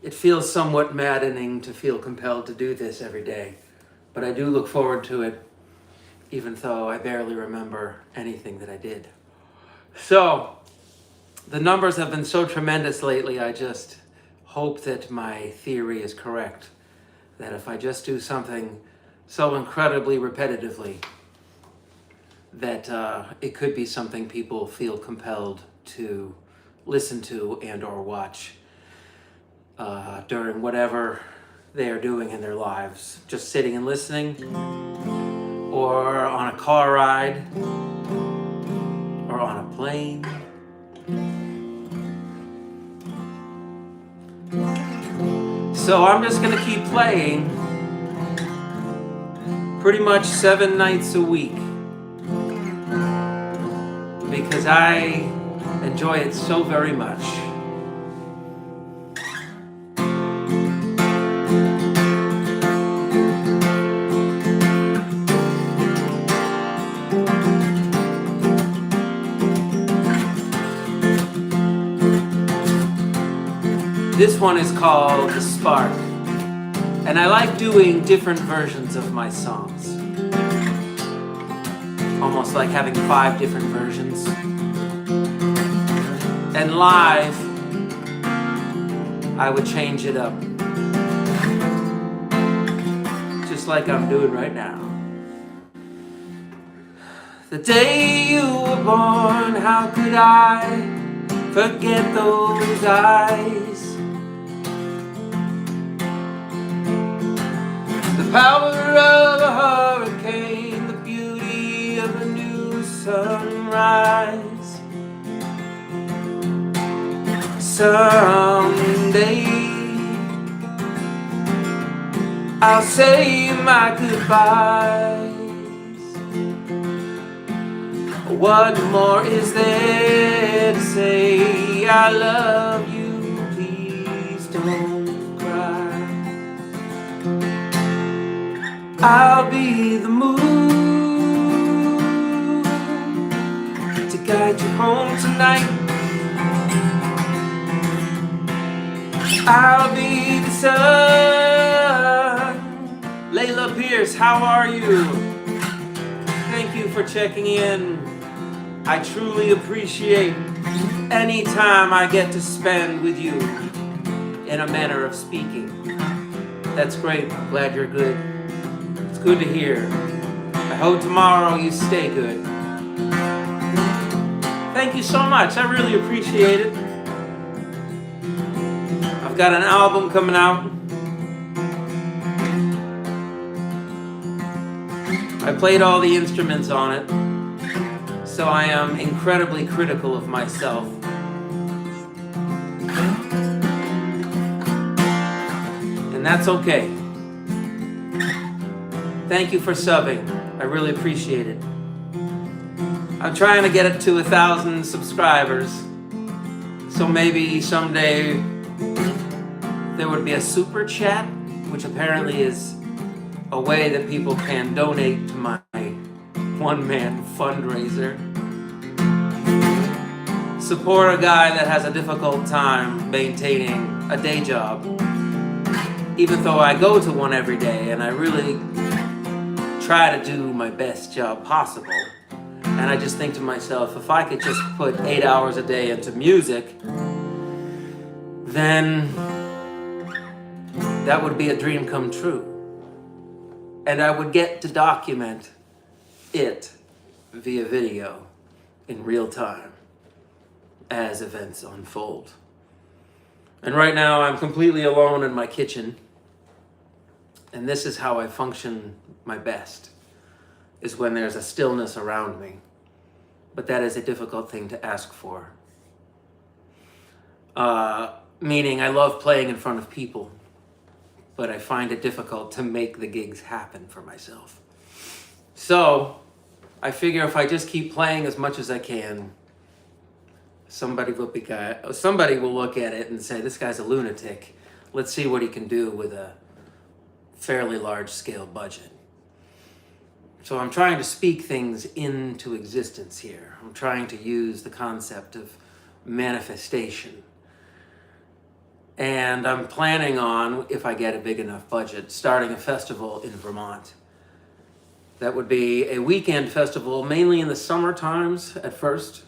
It feels somewhat maddening to feel compelled to do this every day, but I do look forward to it, even though I barely remember anything that I did. So, the numbers have been so tremendous lately, I just hope that my theory is correct. That if I just do something so incredibly repetitively, that it could be something people feel compelled to listen to and or watch during whatever they are doing in their lives. Just sitting and listening, or on a car ride, or on a plane. So I'm just gonna keep playing pretty much 7 nights a week because I enjoy it so very much. This one is called The Spark, and I like doing different versions of my songs. Almost like having 5 different versions. And live, I would change it up. Just like I'm doing right now. The day you were born, how could I forget those eyes? The power of a hurricane, the beauty of a new sunrise. Someday I'll say my goodbyes. What more is there to say? I love you, please don't cry. I'll be the moon to guide you home tonight. I'll be the sun. Layla Pierce, how are you? Thank you for checking in. I truly appreciate any time I get to spend with you in a manner of speaking. That's great. I'm glad you're good. It's good to hear. I hope tomorrow you stay good. Thank you so much. I really appreciate it. I've got an album coming out. I played all the instruments on it, so I am incredibly critical of myself. And that's okay. Thank you for subbing. I really appreciate it. I'm trying to get it to 1,000 subscribers, so maybe someday there would be a super chat, which apparently is a way that people can donate to my one-man fundraiser. Support a guy that has a difficult time maintaining a day job, even though I go to one every day and I really try to do my best job possible. And I just think to myself, if I could just put 8 hours a day into music, then that would be a dream come true. And I would get to document it via video in real time as events unfold. And right now I'm completely alone in my kitchen, and this is how I function my best, is when there's a stillness around me. But that is a difficult thing to ask for. Meaning I love playing in front of people, but I find it difficult to make the gigs happen for myself. So I figure if I just keep playing as much as I can, somebody will look at it and say, this guy's a lunatic. Let's see what he can do with a fairly large scale budget. So I'm trying to speak things into existence here. I'm trying to use the concept of manifestation And I'm planning on, if I get a big enough budget, starting a festival in Vermont. That would be a weekend festival, mainly in the summer times at first.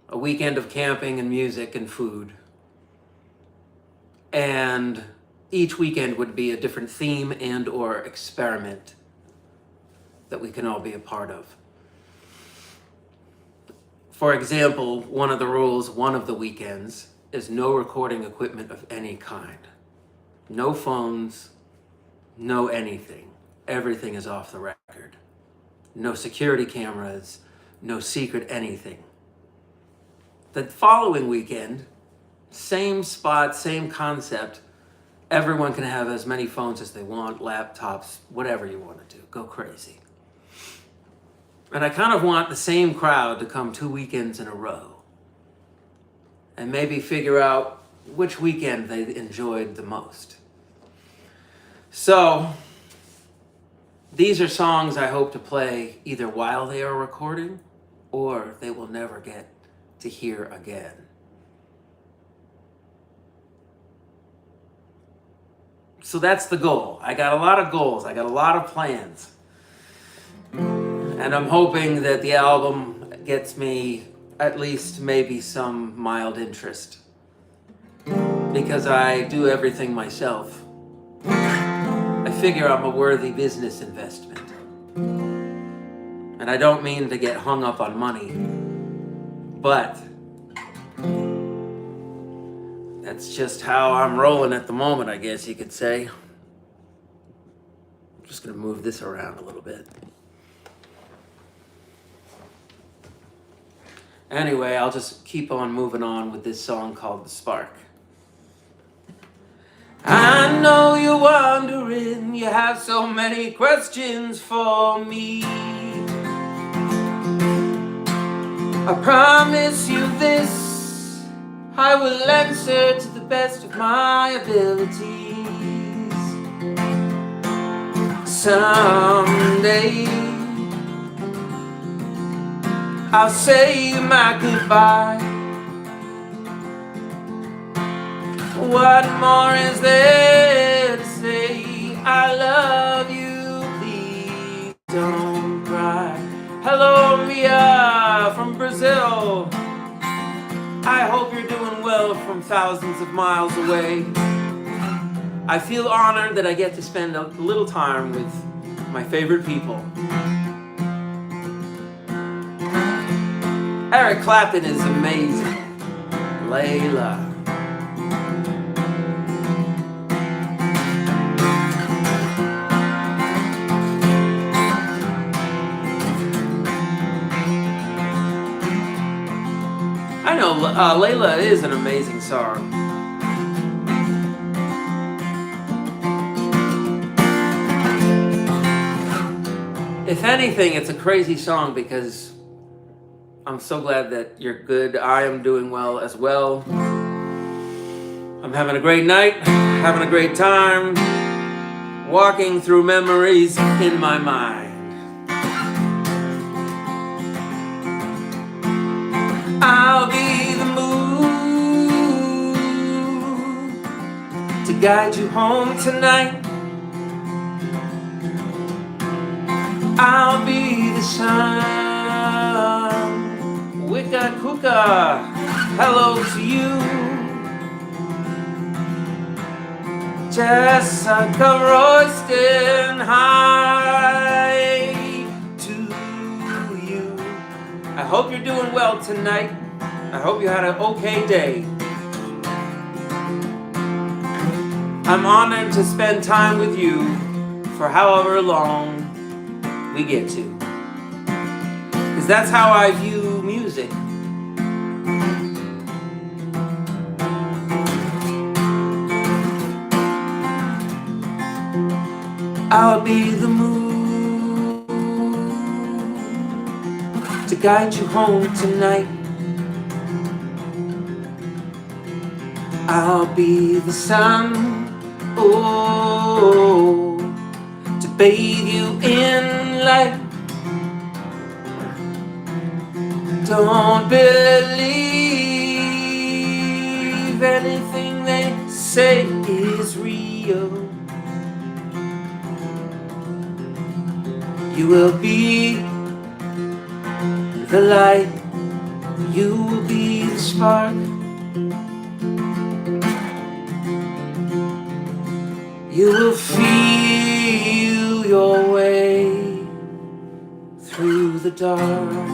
A weekend of camping and music and food. And each weekend would be a different theme and or experiment that we can all be a part of. For example, one of the rules, one of the weekends, is no recording equipment of any kind. No phones, no anything. Everything is off the record. No security cameras, no secret anything. The following weekend, same spot, same concept. Everyone can have as many phones as they want, laptops, whatever you want to do. Go crazy. And I kind of want the same crowd to come 2 weekends in a row. And maybe figure out which weekend they enjoyed the most. So, these are songs I hope to play either while they are recording or they will never get to hear again. So that's the goal. I got a lot of goals. I got a lot of plans. And I'm hoping that the album gets me at least maybe some mild interest. Because I do everything myself. I figure I'm a worthy business investment. And I don't mean to get hung up on money. But that's just how I'm rolling at the moment, I guess you could say. I'm just going to move this around a little bit. Anyway, I'll just keep on moving on with this song called The Spark. I know you're wondering, you have so many questions for me. I promise you this, I will answer to the best of my abilities. Someday I'll say my goodbye. What more is there to say? I love you, please don't cry. Hello, Mia from Brazil. I hope you're doing well from thousands of miles away. I feel honored that I get to spend a little time with my favorite people. Eric Clapton is amazing. Layla. I know Layla is an amazing song. If anything, it's a crazy song because I'm so glad that you're good. I am doing well as well. I'm having a great night, having a great time, walking through memories in my mind. I'll be the moon to guide you home tonight. I'll be the sun. Wicca Kuka, hello to you. Jessica Royston, hi to you. I hope you're doing well tonight. I hope you had an okay day. I'm honored to spend time with you for however long we get to. Because that's how I view music. I'll be the moon to guide you home tonight. I'll be the sun, oh, to bathe you in light. Don't believe believe anything they say is real. You will be the light, you will be the spark. You will feel your way through the dark.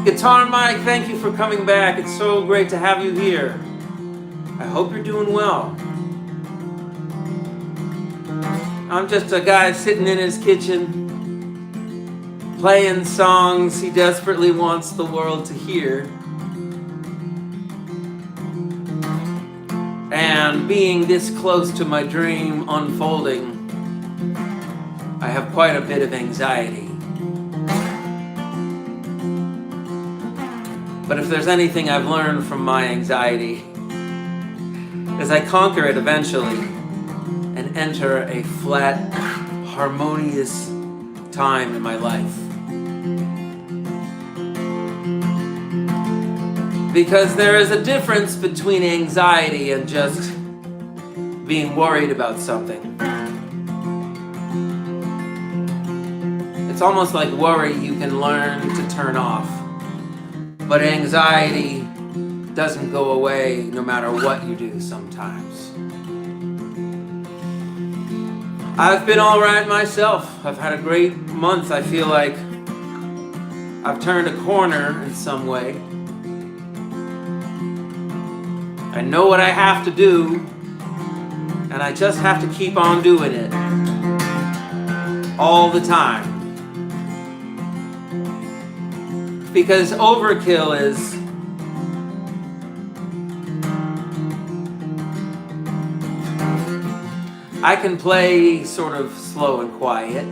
Guitar Mike, thank you for coming back. It's so great to have you here. I hope you're doing well. I'm just a guy sitting in his kitchen, playing songs he desperately wants the world to hear, and being this close to my dream unfolding, I have quite a bit of anxiety. But if there's anything I've learned from my anxiety, is I conquer it eventually and enter a flat, harmonious time in my life. Because there is a difference between anxiety and just being worried about something. It's almost like worry you can learn to turn off. But anxiety doesn't go away no matter what you do sometimes. I've been all right myself. I've had a great month. I feel like I've turned a corner in some way. I know what I have to do, and I just have to keep on doing it all the time. Because overkill is I can play sort of slow and quiet.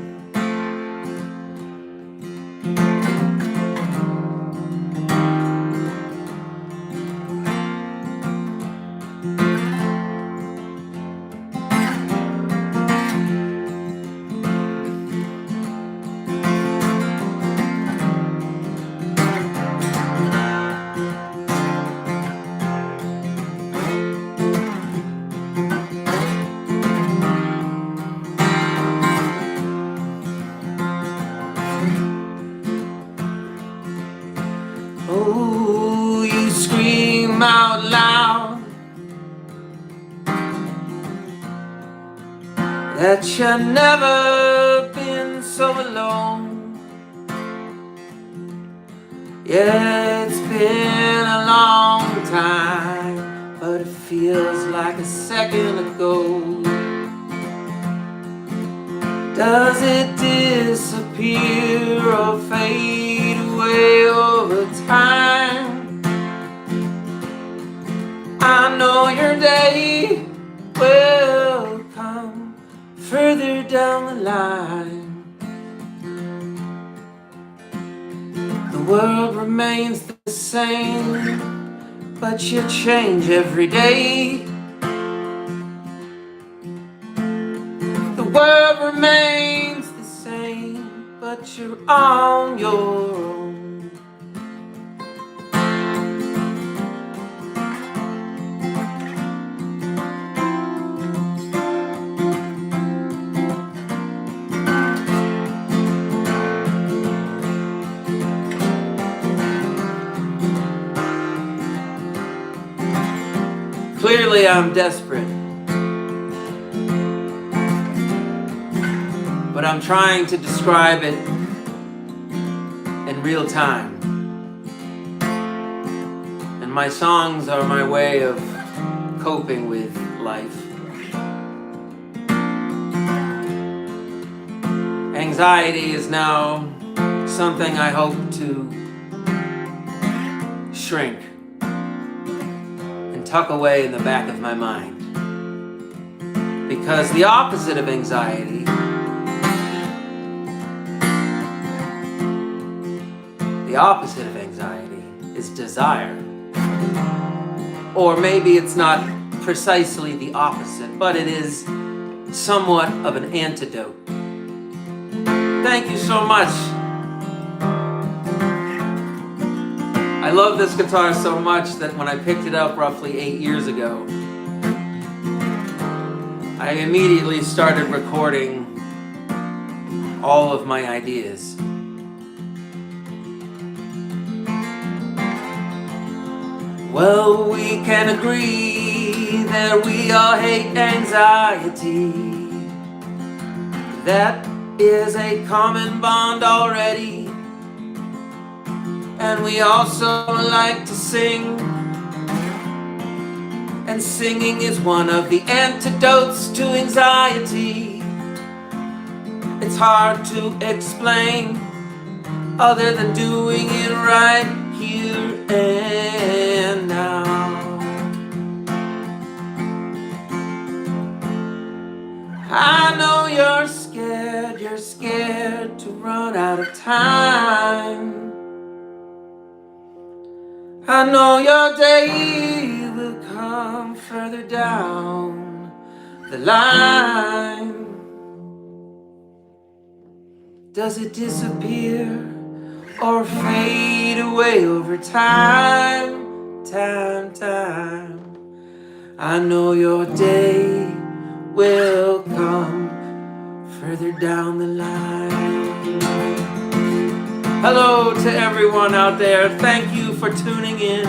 Oh, you scream out loud that you've never been so alone. Yeah, it's been a long time, but it feels like a second ago. Does it disappear or fade away over time? I know your day will come further down the line. The world remains the same, but you change every day. The world remains the same, but you're on your own. Clearly, I'm desperate. But I'm trying to describe it in real time. And my songs are my way of coping with life. Anxiety is now something I hope to shrink and tuck away in the back of my mind. Because the opposite of anxiety is desire. Or maybe it's not precisely the opposite, but it is somewhat of an antidote. Thank you so much. I love this guitar so much that when I picked it up roughly 8 years ago, I immediately started recording all of my ideas. Well, we can agree that we all hate anxiety. That is a common bond already. And we also like to sing. And singing is one of the antidotes to anxiety. It's hard to explain other than doing it right here and now. I know you're scared to run out of time. I know your day will come further down the line. Does it disappear or fade away over time? I know your day will come further down the line. Hello to everyone out there. Thank you for tuning in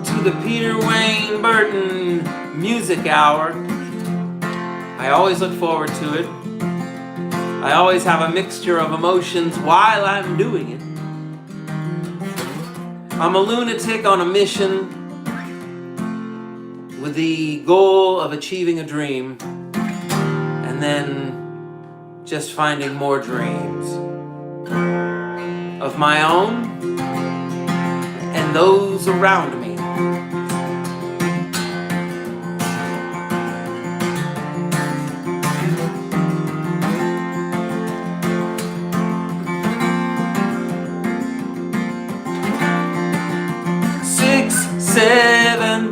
to the Peter Wayne Burton Music Hour. I always look forward to it. I always have a mixture of emotions while I'm doing it. I'm a lunatic on a mission with the goal of achieving a dream and then just finding more dreams of my own and those around me. Seven,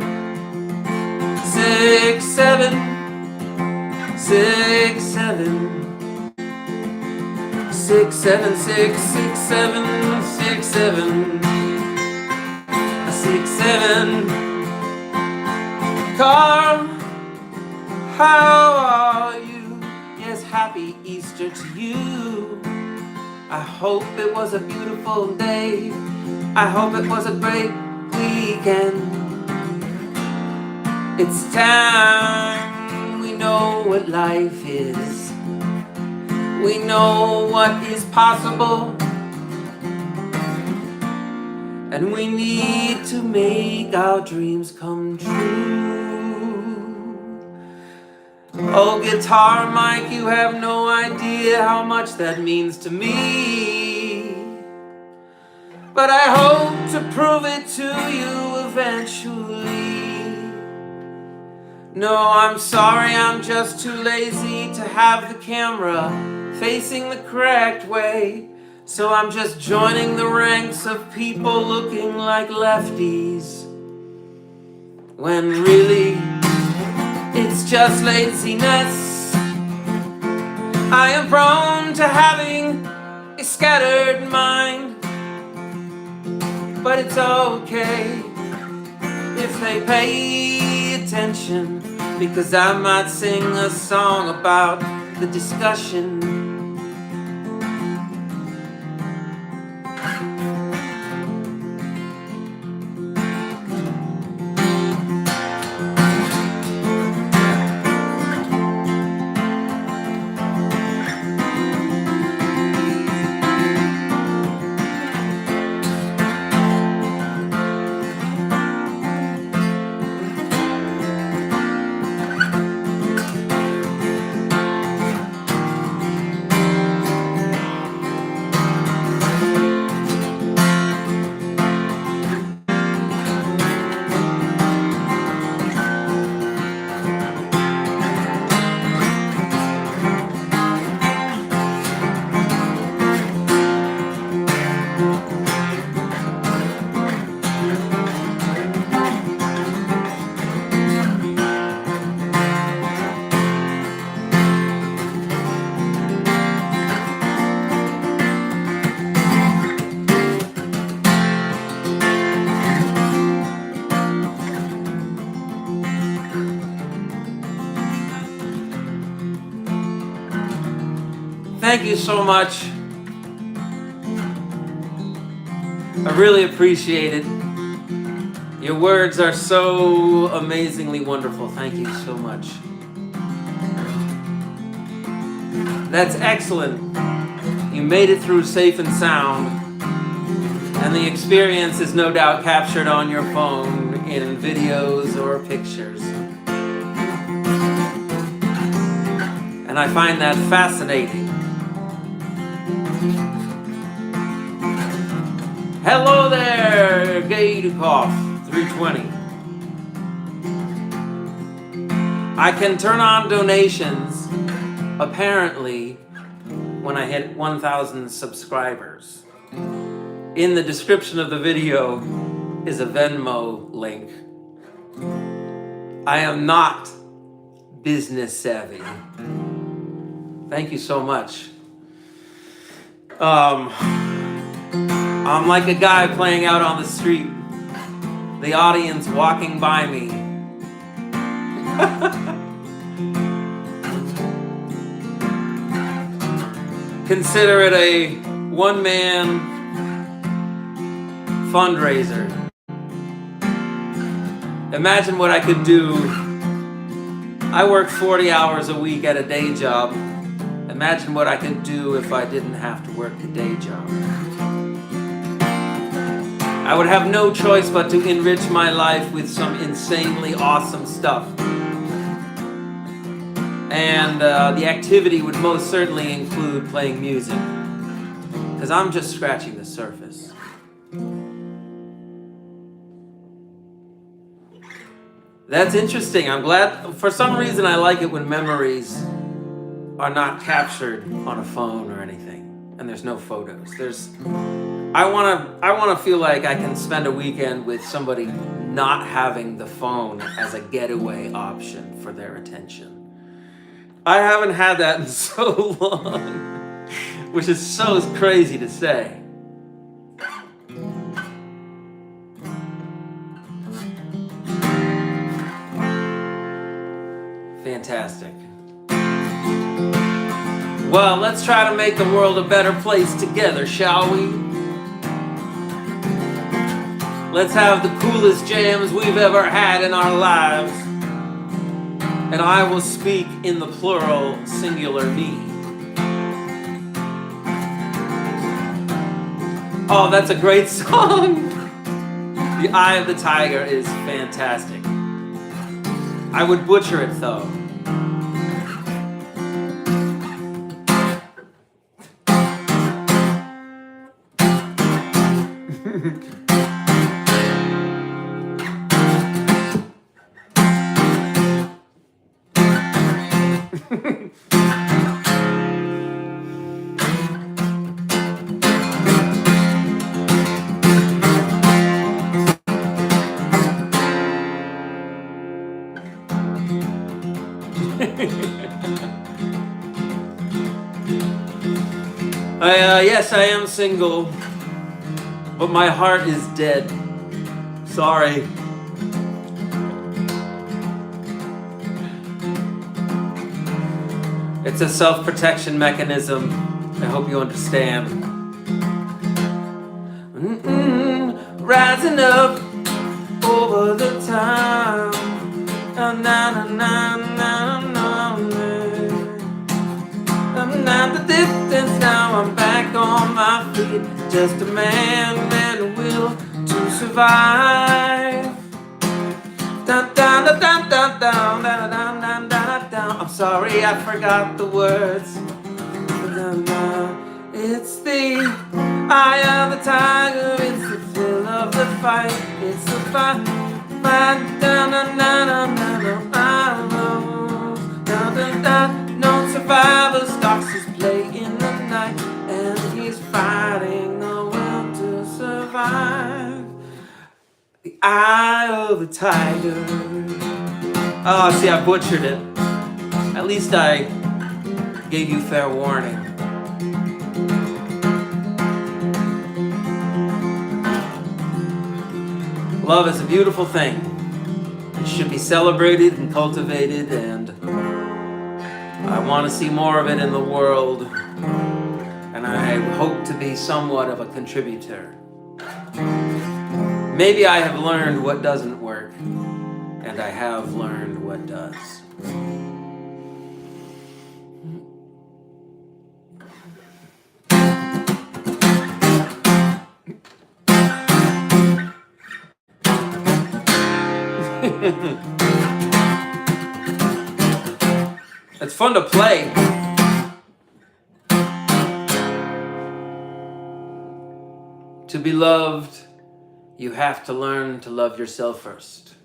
6, 7, 6, 7, 6, 7, 6, 6, 7, 6, 7, 6, 7. Carl, how are you? Yes, happy Easter to you. I hope it was a beautiful day. I hope it was a great weekend. It's time. We know what life is. We know what is possible. And we need to make our dreams come true. Oh, guitar Mike, you have no idea how much that means to me. But I hope to prove it to you eventually. No, I'm sorry, I'm just too lazy to have the camera facing the correct way. So I'm just joining the ranks of people looking like lefties, when really it's just laziness. I am prone to having a scattered mind, but it's okay if they pay attention, because I might sing a song about the discussion. Thank you so much. I really appreciate it. Your words are so amazingly wonderful. Thank you so much. That's excellent. You made it through safe and sound. And the experience is no doubt captured on your phone in videos or pictures. And I find that fascinating. Hello there, Gaydukov 320. I can turn on donations, apparently, when I hit 1,000 subscribers. In the description of the video is a Venmo link. I am not business savvy. Thank you so much. I'm like a guy playing out on the street, the audience walking by me. Consider it a one-man fundraiser. Imagine what I could do. I work 40 hours a week at a day job. Imagine what I could do if I didn't have to work the day job. I would have no choice but to enrich my life with some insanely awesome stuff. And the activity would most certainly include playing music, because I'm just scratching the surface. That's interesting. I'm glad. For some reason, I like it when memories are not captured on a phone or anything, and there's no photos. I want to feel like I can spend a weekend with somebody not having the phone as a getaway option for their attention. I haven't had that in so long, which is so crazy to say. Fantastic. Well, let's try to make the world a better place together, shall we? Let's have the coolest jams we've ever had in our lives. And I will speak in the plural, singular me. Oh, that's a great song. The Eye of the Tiger is fantastic. I would butcher it though. Yes, I am single, but my heart is dead. Sorry. It's a self-protection mechanism. I hope you understand. Rising up over the time. Na na na na na. I'm not the distance now. I'm back on my feet. Just a man and a will to survive. Dun, dun, dun, dun, dun, dun, dun, dun, dun, dun, dun. I'm sorry, I forgot the words. It's the eye of the tiger. It's the thrill of the fight. It's the fight. Dun, dun, dun, dun, dun, dun, dun, dun, dun, dun. No survivor stalks his play in the night, and he's fighting the will to survive. The eye of the tiger. Oh, see, I butchered it. At least I gave you fair warning. Love is a beautiful thing. It should be celebrated and cultivated, and I want to see more of it in the world, and I hope to be somewhat of a contributor. Maybe I have learned what doesn't work, and I have learned what does. It's fun to play. To be loved, you have to learn to love yourself first.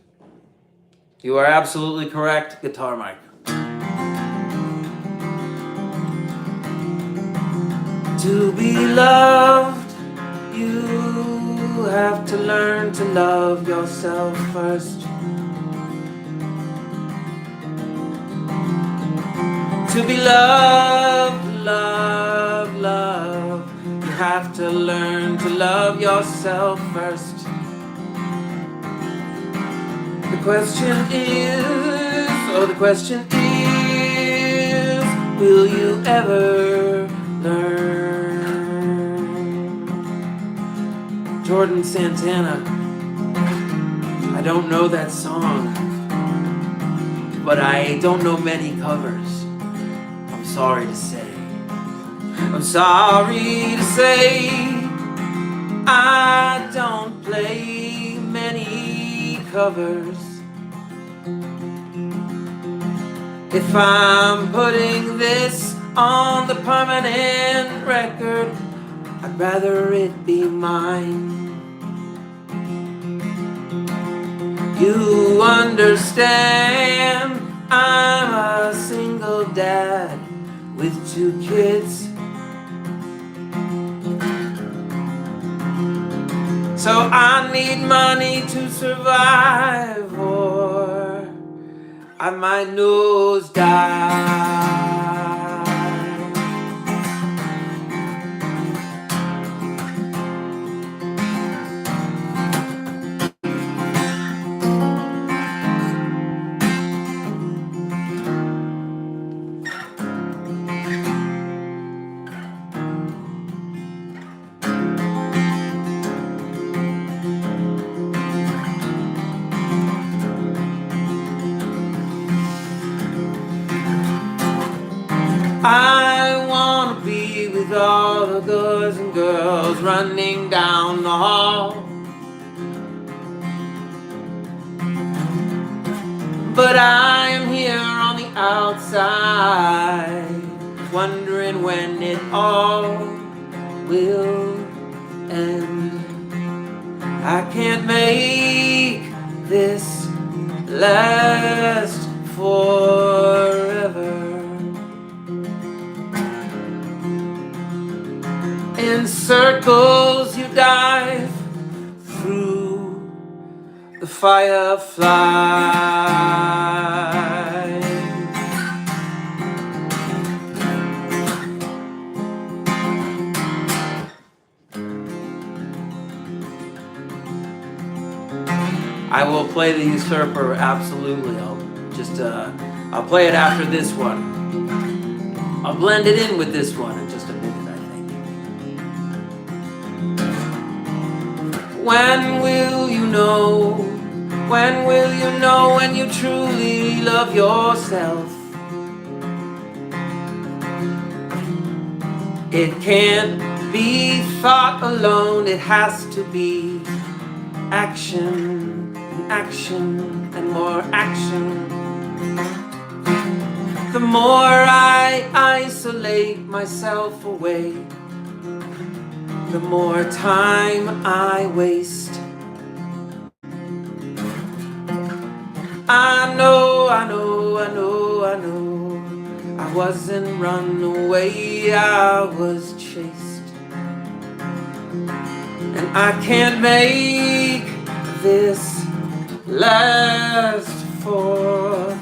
You are absolutely correct, Guitar Mike. To be loved, you have to learn to love yourself first. To be loved, you have to learn to love yourself first. The question is, will you ever learn? Jordan Santana, I don't know that song, but I don't know many covers. I'm sorry to say, I don't play many covers. If I'm putting this on the permanent record, I'd rather it be mine. You understand, I'm a single dad with 2 kids. So I need money to survive, or I might nose dive. I wanna be with all the boys and girls running down the hall, but I am here on the outside, wondering when it all will end. I can't make this last forever. In circles you dive through the fireflies. I will play the Usurper, absolutely. I'll play it after this one. I'll blend it in with this one in just a minute. When will you know? When will you know when you truly love yourself? It can't be thought alone, it has to be action, and action, and more action. The more I isolate myself away, the more time I waste. I know, I wasn't run away, I was chased. And I can't make this last forever.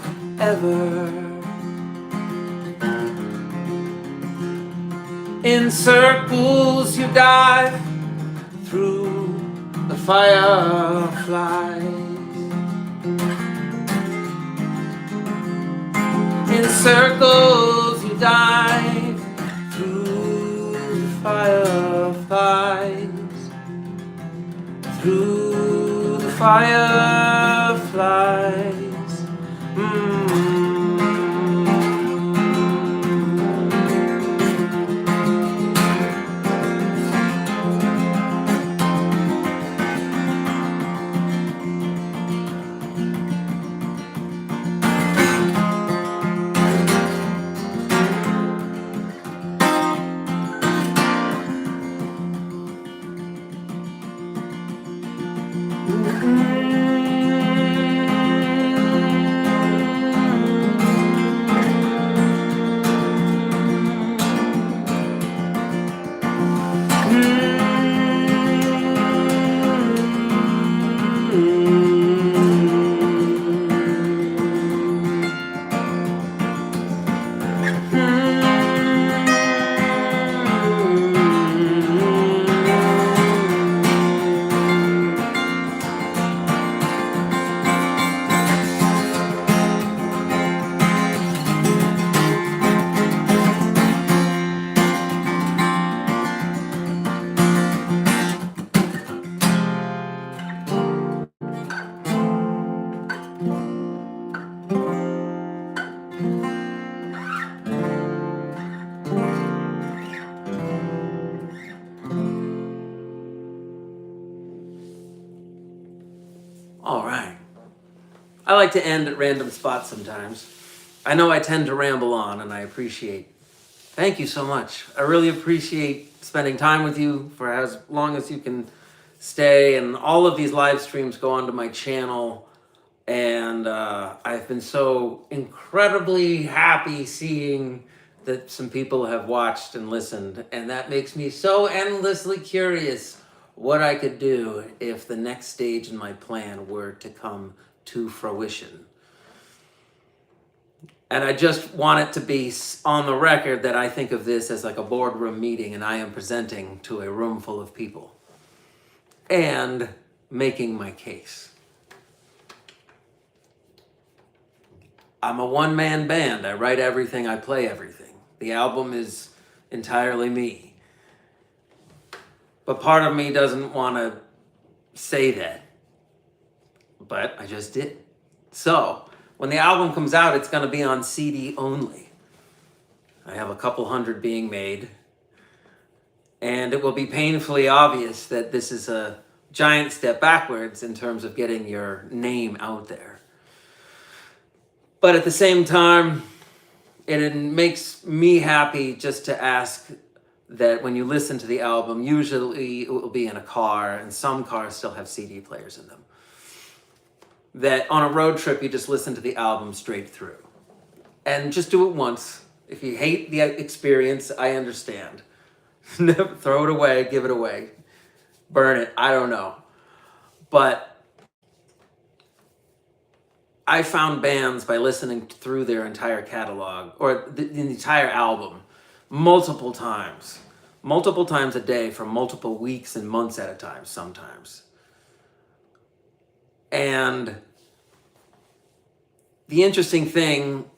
In circles you dive through the fireflies. In circles you dive through the fireflies, through the fireflies. All right. I like to end at random spots sometimes. I know I tend to ramble on, and I appreciate. Thank you so much. I really appreciate spending time with you for as long as you can stay. And all of these live streams go onto my channel. And I've been so incredibly happy seeing that some people have watched and listened. And that makes me so endlessly curious what I could do if the next stage in my plan were to come to fruition. And I just want it to be on the record that I think of this as like a boardroom meeting, and I am presenting to a room full of people and making my case. I'm a one-man band. I write everything, I play everything. The album is entirely me. But part of me doesn't want to say that. But I just did. So, when the album comes out, it's going to be on CD only. I have a couple hundred being made. And it will be painfully obvious that this is a giant step backwards in terms of getting your name out there. But at the same time, it makes me happy just to ask that when you listen to the album, usually it will be in a car, and some cars still have CD players in them, that on a road trip, you just listen to the album straight through. And just do it once. If you hate the experience, I understand. Throw it away, give it away, burn it, I don't know. But I found bands by listening through their entire catalog, or the entire album, multiple times a day for multiple weeks and months at a time sometimes. And the interesting thing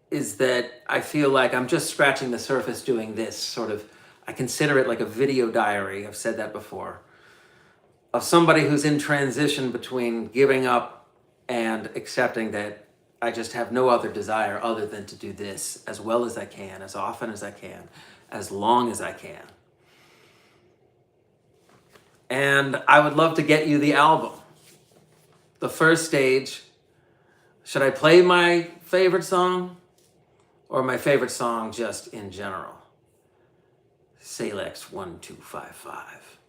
is that I feel like I'm just scratching the surface doing this sort of, I consider it like a video diary, I've said that before, of somebody who's in transition between giving up and accepting that I just have no other desire other than to do this as well as I can, as often as I can, as long as I can. And I would love to get you the album. The first stage, should I play my favorite song or my favorite song just in general? Salex 1255.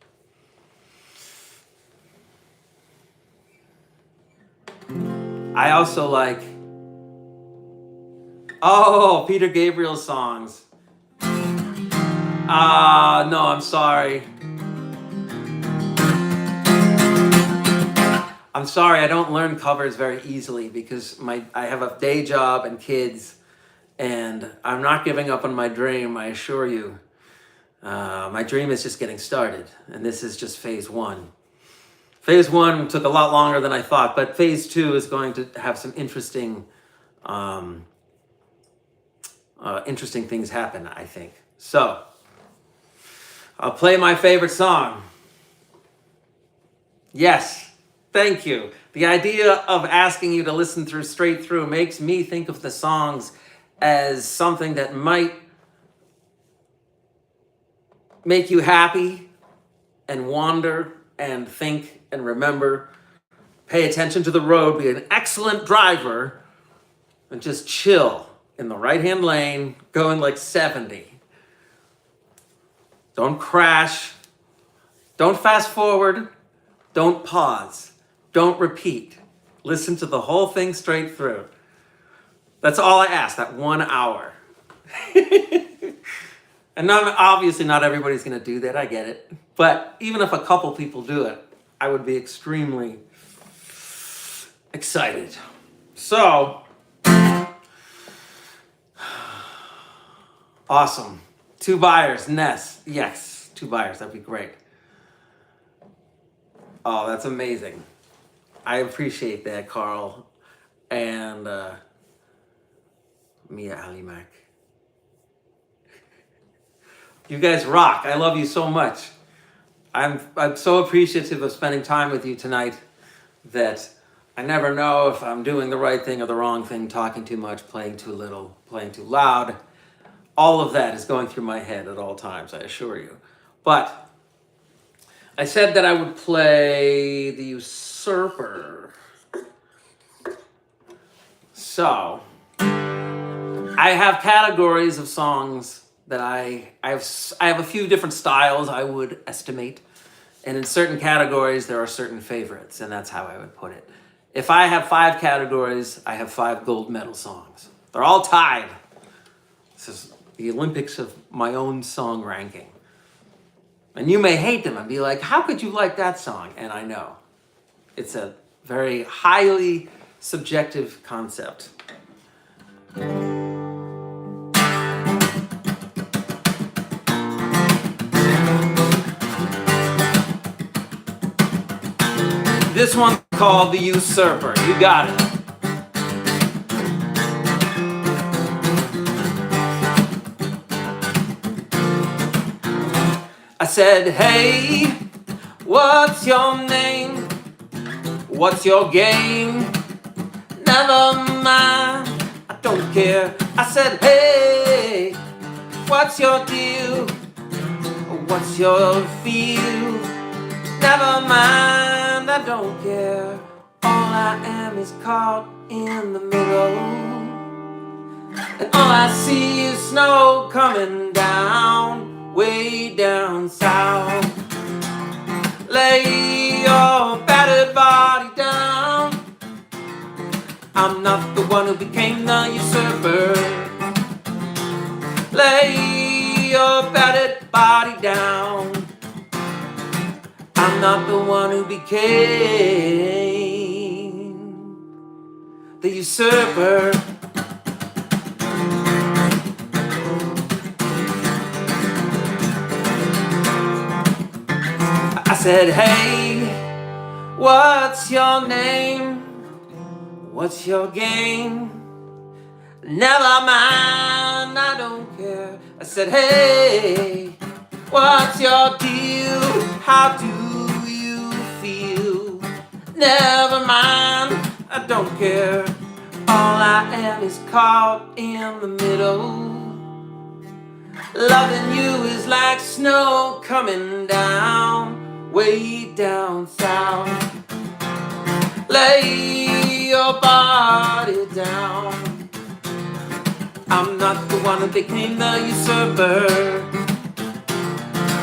I also like, Peter Gabriel's songs. No, I'm sorry. I'm sorry, I don't learn covers very easily because I have a day job and kids, and I'm not giving up on my dream, I assure you. My dream is just getting started, and this is just phase one. Phase one took a lot longer than I thought, but phase two is going to have some interesting interesting things happen, I think. So, I'll play my favorite song. Yes, thank you. The idea of asking you to listen through straight through makes me think of the songs as something that might make you happy and wander and think and remember. Pay attention to the road, be an excellent driver, and just chill in the right-hand lane, going like 70. Don't crash. Don't fast forward. Don't pause. Don't repeat. Listen to the whole thing straight through. That's all I ask, that 1 hour. And obviously not everybody's going to do that, I get it. But even if a couple people do it, I would be extremely excited. So, awesome. 2 buyers, Ness. Yes, 2 buyers, that'd be great. Oh, that's amazing. I appreciate that, Carl. And Mia Alimak. You guys rock. I love you so much. I'm so appreciative of spending time with you tonight that I never know if I'm doing the right thing or the wrong thing, talking too much, playing too little, playing too loud. All of that is going through my head at all times, I assure you. But I said that I would play The Usurper. So, I have categories of songs that I have a few different styles, I would estimate. And in certain categories, there are certain favorites, and that's how I would put it. If I have 5 categories, I have 5 gold medal songs. They're all tied. This is the Olympics of my own song ranking. And you may hate them and be like, how could you like that song? And I know. It's a very highly subjective concept. This one's called The Usurper. You got it. I said, hey, what's your name? What's your game? Never mind, I don't care. I said, hey, what's your deal? What's your feel? Never mind, I don't care. All I am is caught in the middle. And all I see is snow coming down, way down south. Lay your battered body down. I'm not the one who became the usurper. Lay your battered body down. I'm not the one who became the usurper. I said, hey, what's your name? What's your game? Never mind, I don't care. I said, hey, what's your deal? How do you feel? Never mind, I don't care. All I am is caught in the middle. Loving you is like snow coming down, way down south. Lay your body down. I'm not the one who became the usurper.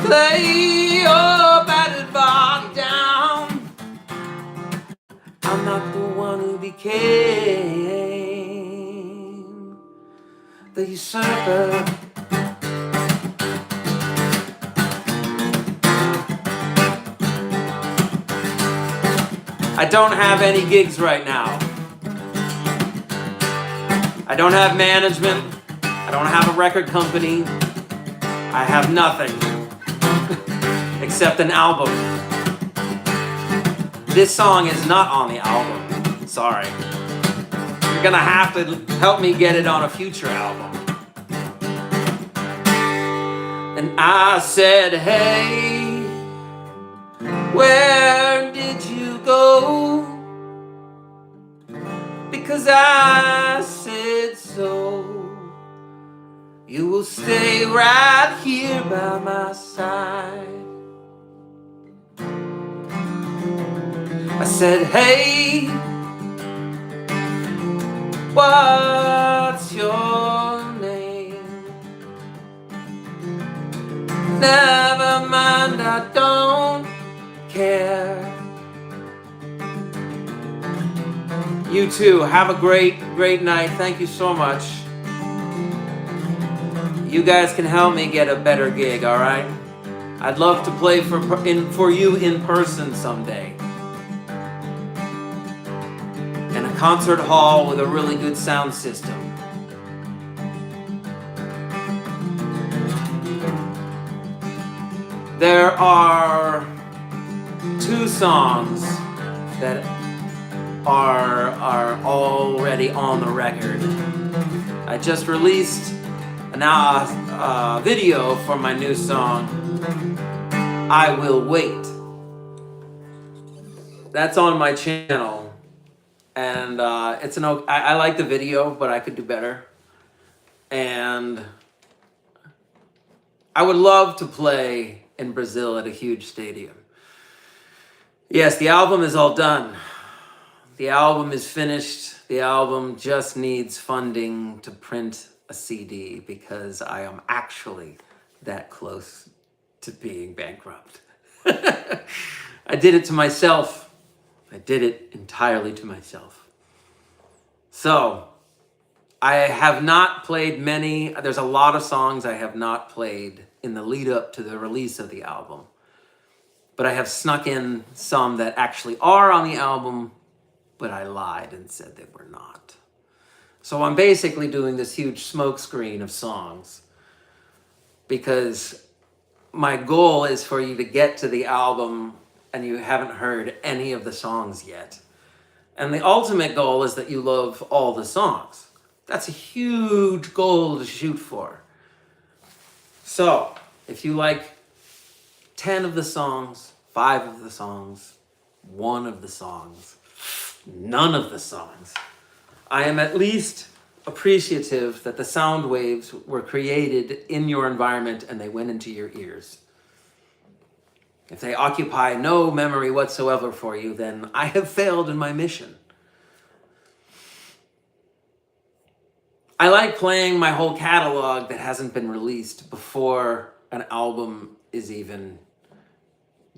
Lay your battered body down. I'm not the one who became the usurper. I don't have any gigs right now. I don't have management. I don't have a record company. I have nothing except an album. This song is not on the album. Sorry. You're gonna have to help me get it on a future album. And I said, hey, where did you go? Because I said so. You will stay right here by my side. I said, hey, what's your name? Never mind, I don't care. You too, have a great night. Thank you so much. You guys can help me get a better gig, all right? I'd love to play for you in person someday. In a concert hall with a really good sound system. There are 2 songs that are already on the record. I just released a video for my new song, I Will Wait. That's on my channel, and I like the video, but I could do better. And I would love to play in Brazil at a huge stadium. Yes, the album is all done. The album is finished. The album just needs funding to print a CD because I am actually that close to being bankrupt. I did it to myself. I did it entirely to myself. So, I have not played many. There's a lot of songs I have not played in the lead up to the release of the album. But I have snuck in some that actually are on the album, but I lied and said they were not. So I'm basically doing this huge smokescreen of songs because my goal is for you to get to the album and you haven't heard any of the songs yet. And the ultimate goal is that you love all the songs. That's a huge goal to shoot for. So, if you like 10 of the songs, 5 of the songs, 1 of the songs, none of the songs, I am at least appreciative that the sound waves were created in your environment and they went into your ears. If they occupy no memory whatsoever for you, then I have failed in my mission. I like playing my whole catalog that hasn't been released before an album is even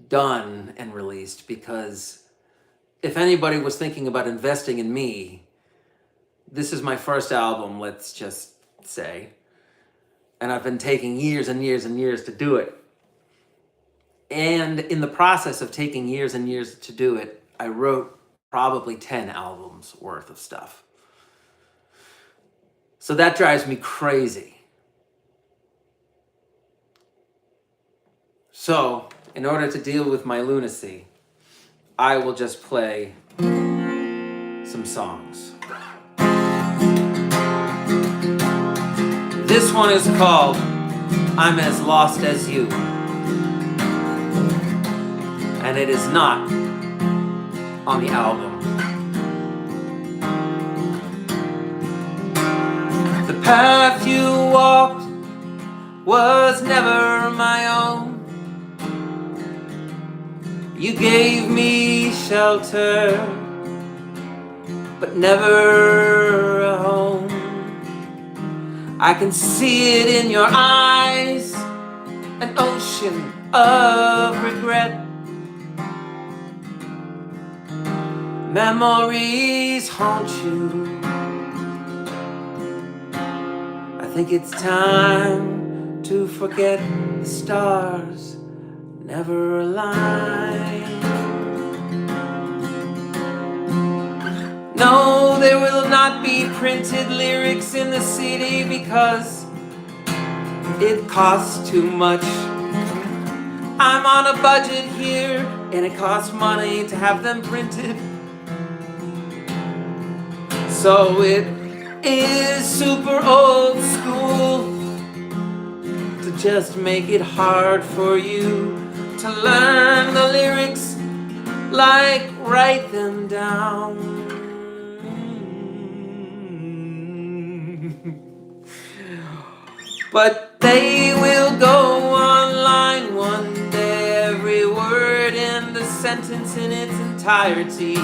done and released, because if anybody was thinking about investing in me, this is my first album, let's just say, and I've been taking years and years and years to do it. And in the process of taking years and years to do it, I wrote probably 10 albums worth of stuff. So that drives me crazy. So, in order to deal with my lunacy, I will just play some songs. This one is called I'm As Lost As You. And it is not on the album. The path you walked was never my own. You gave me shelter, but never a home. I can see it in your eyes, an ocean of regret. Memories haunt you. I think it's time to forget the stars never align. No, there will not be printed lyrics in the CD because it costs too much. I'm on a budget here and it costs money to have them printed. So it is super old school to just make it hard for you to learn the lyrics, like write them down. But they will go online one day, every word in the sentence in its entirety.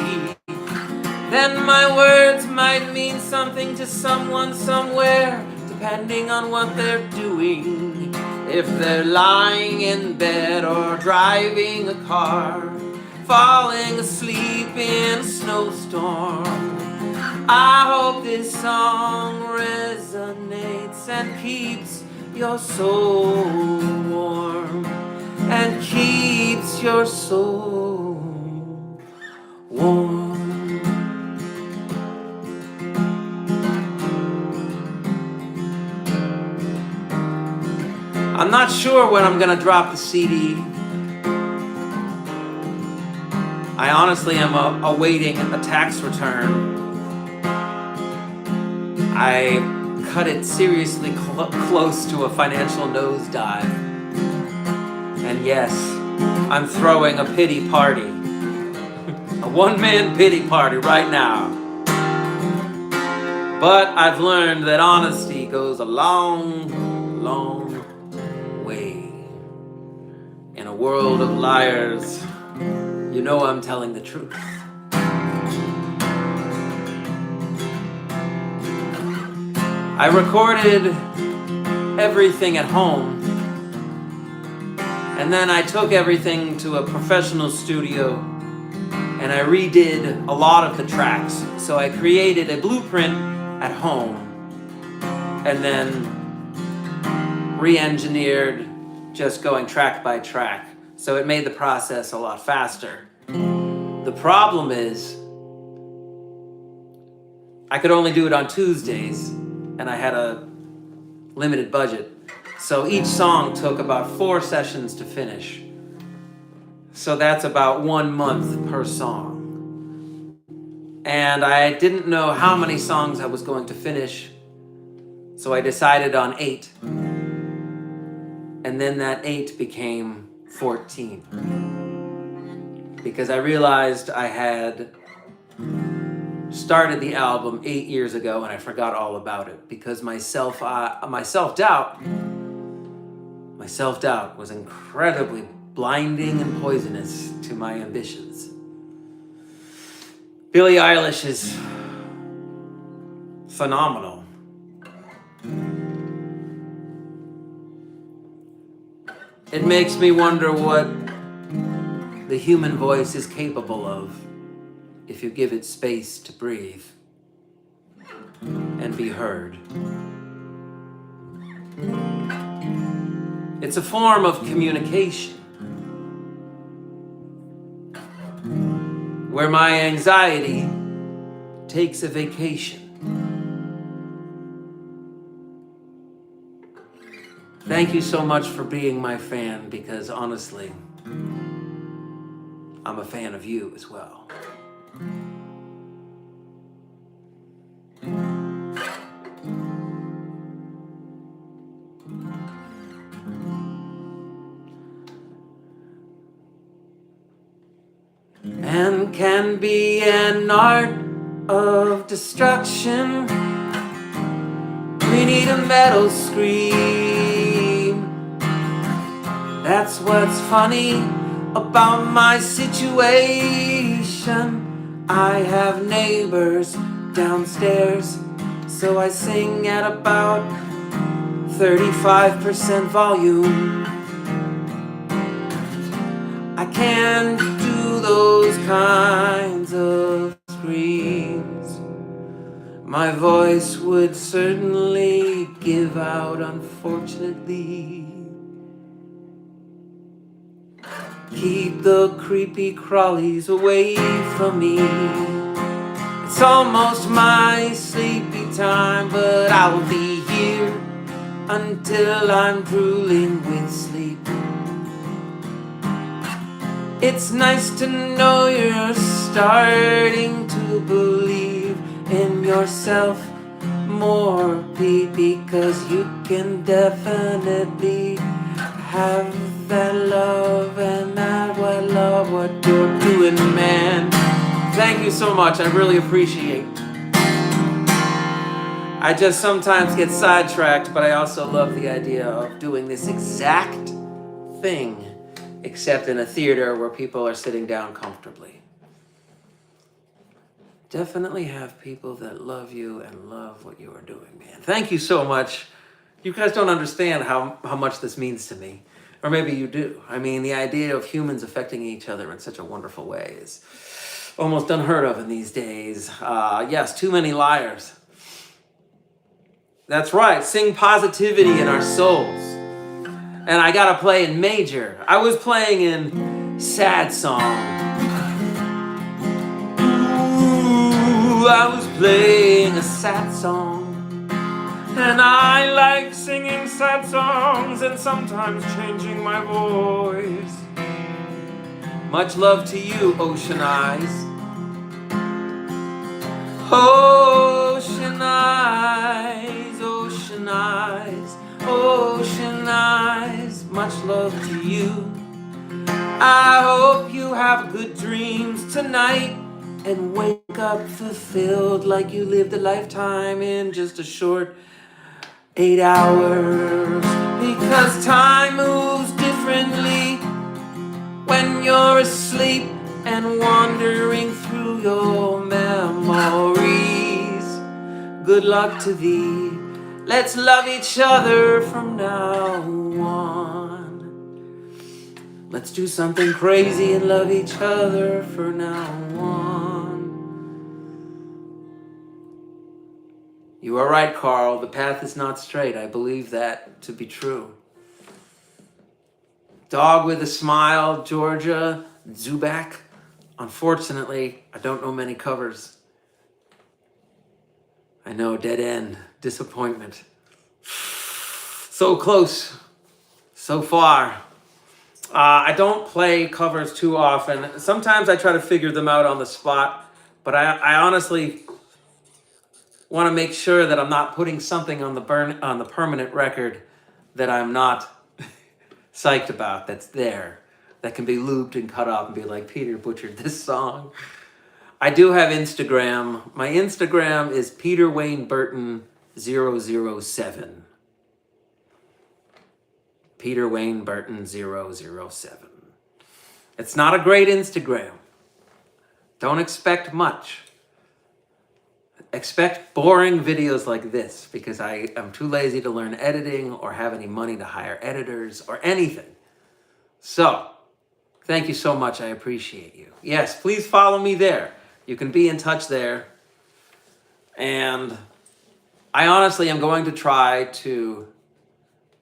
Then my words might mean something to someone somewhere, depending on what they're doing. If they're lying in bed or driving a car, falling asleep in a snowstorm. I hope this song resonates and keeps your soul warm, and keeps your soul warm. I'm not sure when I'm gonna drop the CD. I honestly am awaiting a tax return. I cut it seriously close to a financial nosedive. And yes, I'm throwing a pity party. A one-man pity party right now. But I've learned that honesty goes a long, long way. In a world of liars, you know I'm telling the truth. I recorded everything at home, and then I took everything to a professional studio and I redid a lot of the tracks. So I created a blueprint at home and then re-engineered, just going track by track. So it made the process a lot faster. The problem is, I could only do it on Tuesdays, and I had a limited budget. So each song took about 4 sessions to finish. So that's about 1 month per song. And I didn't know how many songs I was going to finish, so I decided on 8. And then that 8 became 14. Because I realized I had started the album 8 years ago and I forgot all about it, because my self-doubt was incredibly blinding and poisonous to my ambitions. Billie Eilish is phenomenal. It makes me wonder what the human voice is capable of if you give it space to breathe and be heard. It's a form of communication where my anxiety takes a vacation. Thank you so much for being my fan, because honestly, I'm a fan of you as well. And can be an art of destruction. We need a metal scream. That's what's funny about my situation. I have neighbors downstairs, so I sing at about 35% volume. I can't do those kinds of screams. My voice would certainly give out, unfortunately. Keep the creepy crawlies away from me. It's almost my sleepy time, but I will be here until I'm drooling with sleep. It's nice to know you're starting to believe in yourself more, Pete, because you can definitely have that love and that what love what you're doing, man. Thank you so much. I really appreciate it. I just sometimes get sidetracked, but I also love the idea of doing this exact thing, except in a theater where people are sitting down comfortably. Definitely have people that love you and love what you are doing, man. Thank you so much. You guys don't understand how much this means to me. Or maybe you do. I mean, the idea of humans affecting each other in such a wonderful way is almost unheard of in these days. Yes, too many liars. That's right, sing positivity in our souls. And I gotta play in major. I was playing in sad song. Ooh, I was playing a sad song. And I like singing sad songs and sometimes changing my voice. Much love to you, Ocean Eyes. Ocean eyes, ocean eyes, ocean eyes, much love to you. I hope you have good dreams tonight and wake up fulfilled like you lived a lifetime in just a short 8 hours. Because time moves differently when you're asleep and wandering through your memories. Good luck to thee. Let's love each other from now on. Let's do something crazy and love each other from now on. You are right, Carl. The path is not straight. I believe that to be true. Dog with a Smile, Georgia, Zubak. Unfortunately, I don't know many covers. I know, Dead End, Disappointment. So close, so far. I don't play covers too often. Sometimes I try to figure them out on the spot, but I honestly want to make sure that I'm not putting something on the permanent record that I'm not psyched about, that's there, that can be looped and cut off and be like, Peter butchered this song. I do have Instagram. My Instagram is Peter Wayne Burton 007. Peter Wayne Burton 007. It's not a great Instagram. Don't expect much. Expect boring videos like this because I am too lazy to learn editing or have any money to hire editors or anything. So, thank you so much. I appreciate you. Yes, please follow me there. You can be in touch there. And I honestly am going to try to...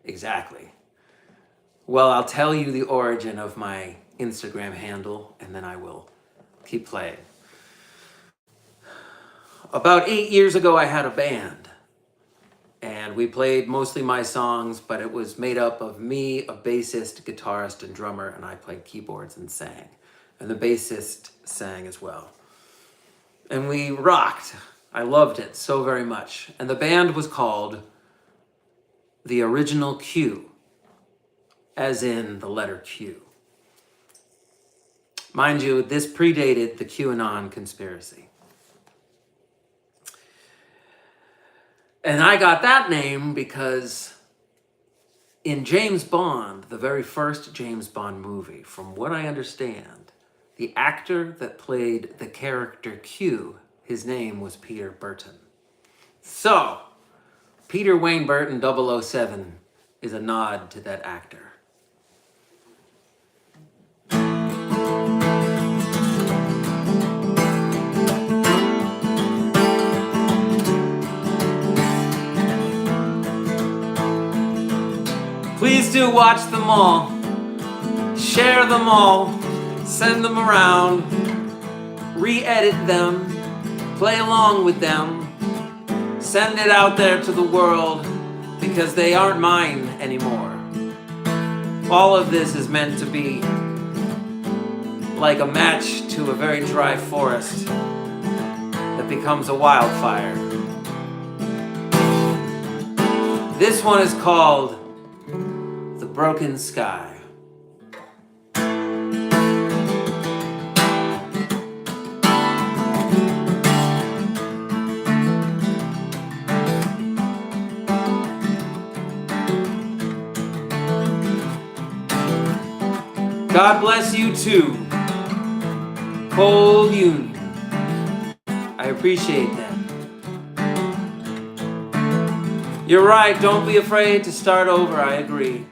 Exactly. Well, I'll tell you the origin of my Instagram handle, and then I will keep playing. About 8 years ago, I had a band. And we played mostly my songs, but it was made up of me, a bassist, guitarist, and drummer, and I played keyboards and sang. And the bassist sang as well. And we rocked. I loved it so very much. And the band was called The Original Q, as in the letter Q. Mind you, this predated the QAnon conspiracy. And I got that name because in James Bond, the very first James Bond movie, from what I understand, the actor that played the character Q, his name was Peter Burton. So, Peter Wayne Burton 007 is a nod to that actor. Please do watch them all, share them all, send them around, re-edit them, play along with them, send it out there to the world because they aren't mine anymore. All of this is meant to be like a match to a very dry forest that becomes a wildfire. This one is called The broken sky. God bless you too, Cold Union. I appreciate that. You're right, don't be afraid to start over, I agree.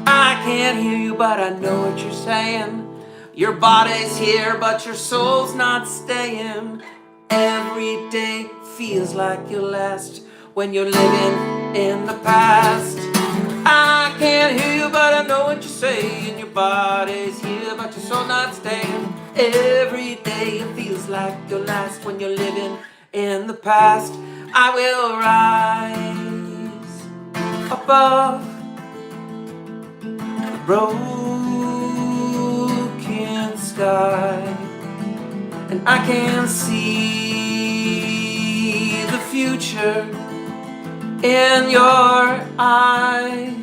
I can't hear you, but I know what you're saying. Your body's here, but your soul's not staying. Every day feels like your last when you're living in the past. I can't hear you, but I know what you're saying. Your body's here, but your soul's not staying. Every day it feels like your last when you're living in the past. I will rise above the broken sky, and I can see the future in your eyes,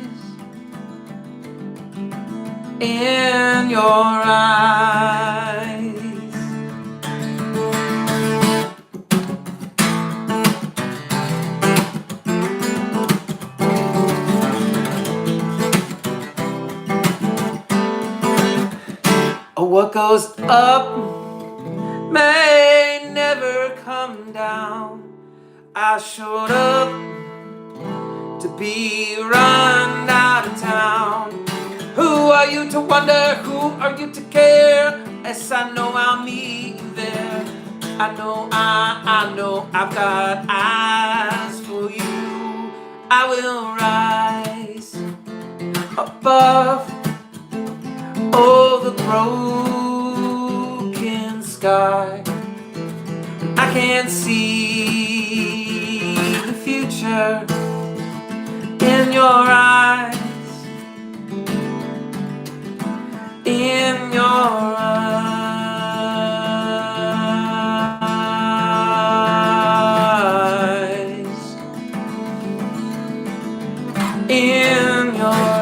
in your eyes. What goes up may never come down. I showed up to be run out of town. Who are you to wonder? Who are you to care? Yes, I know I'll meet you there. I know I've got eyes for you. I will rise above the broken sky. I can see the future in your eyes, in your eyes, in your eyes.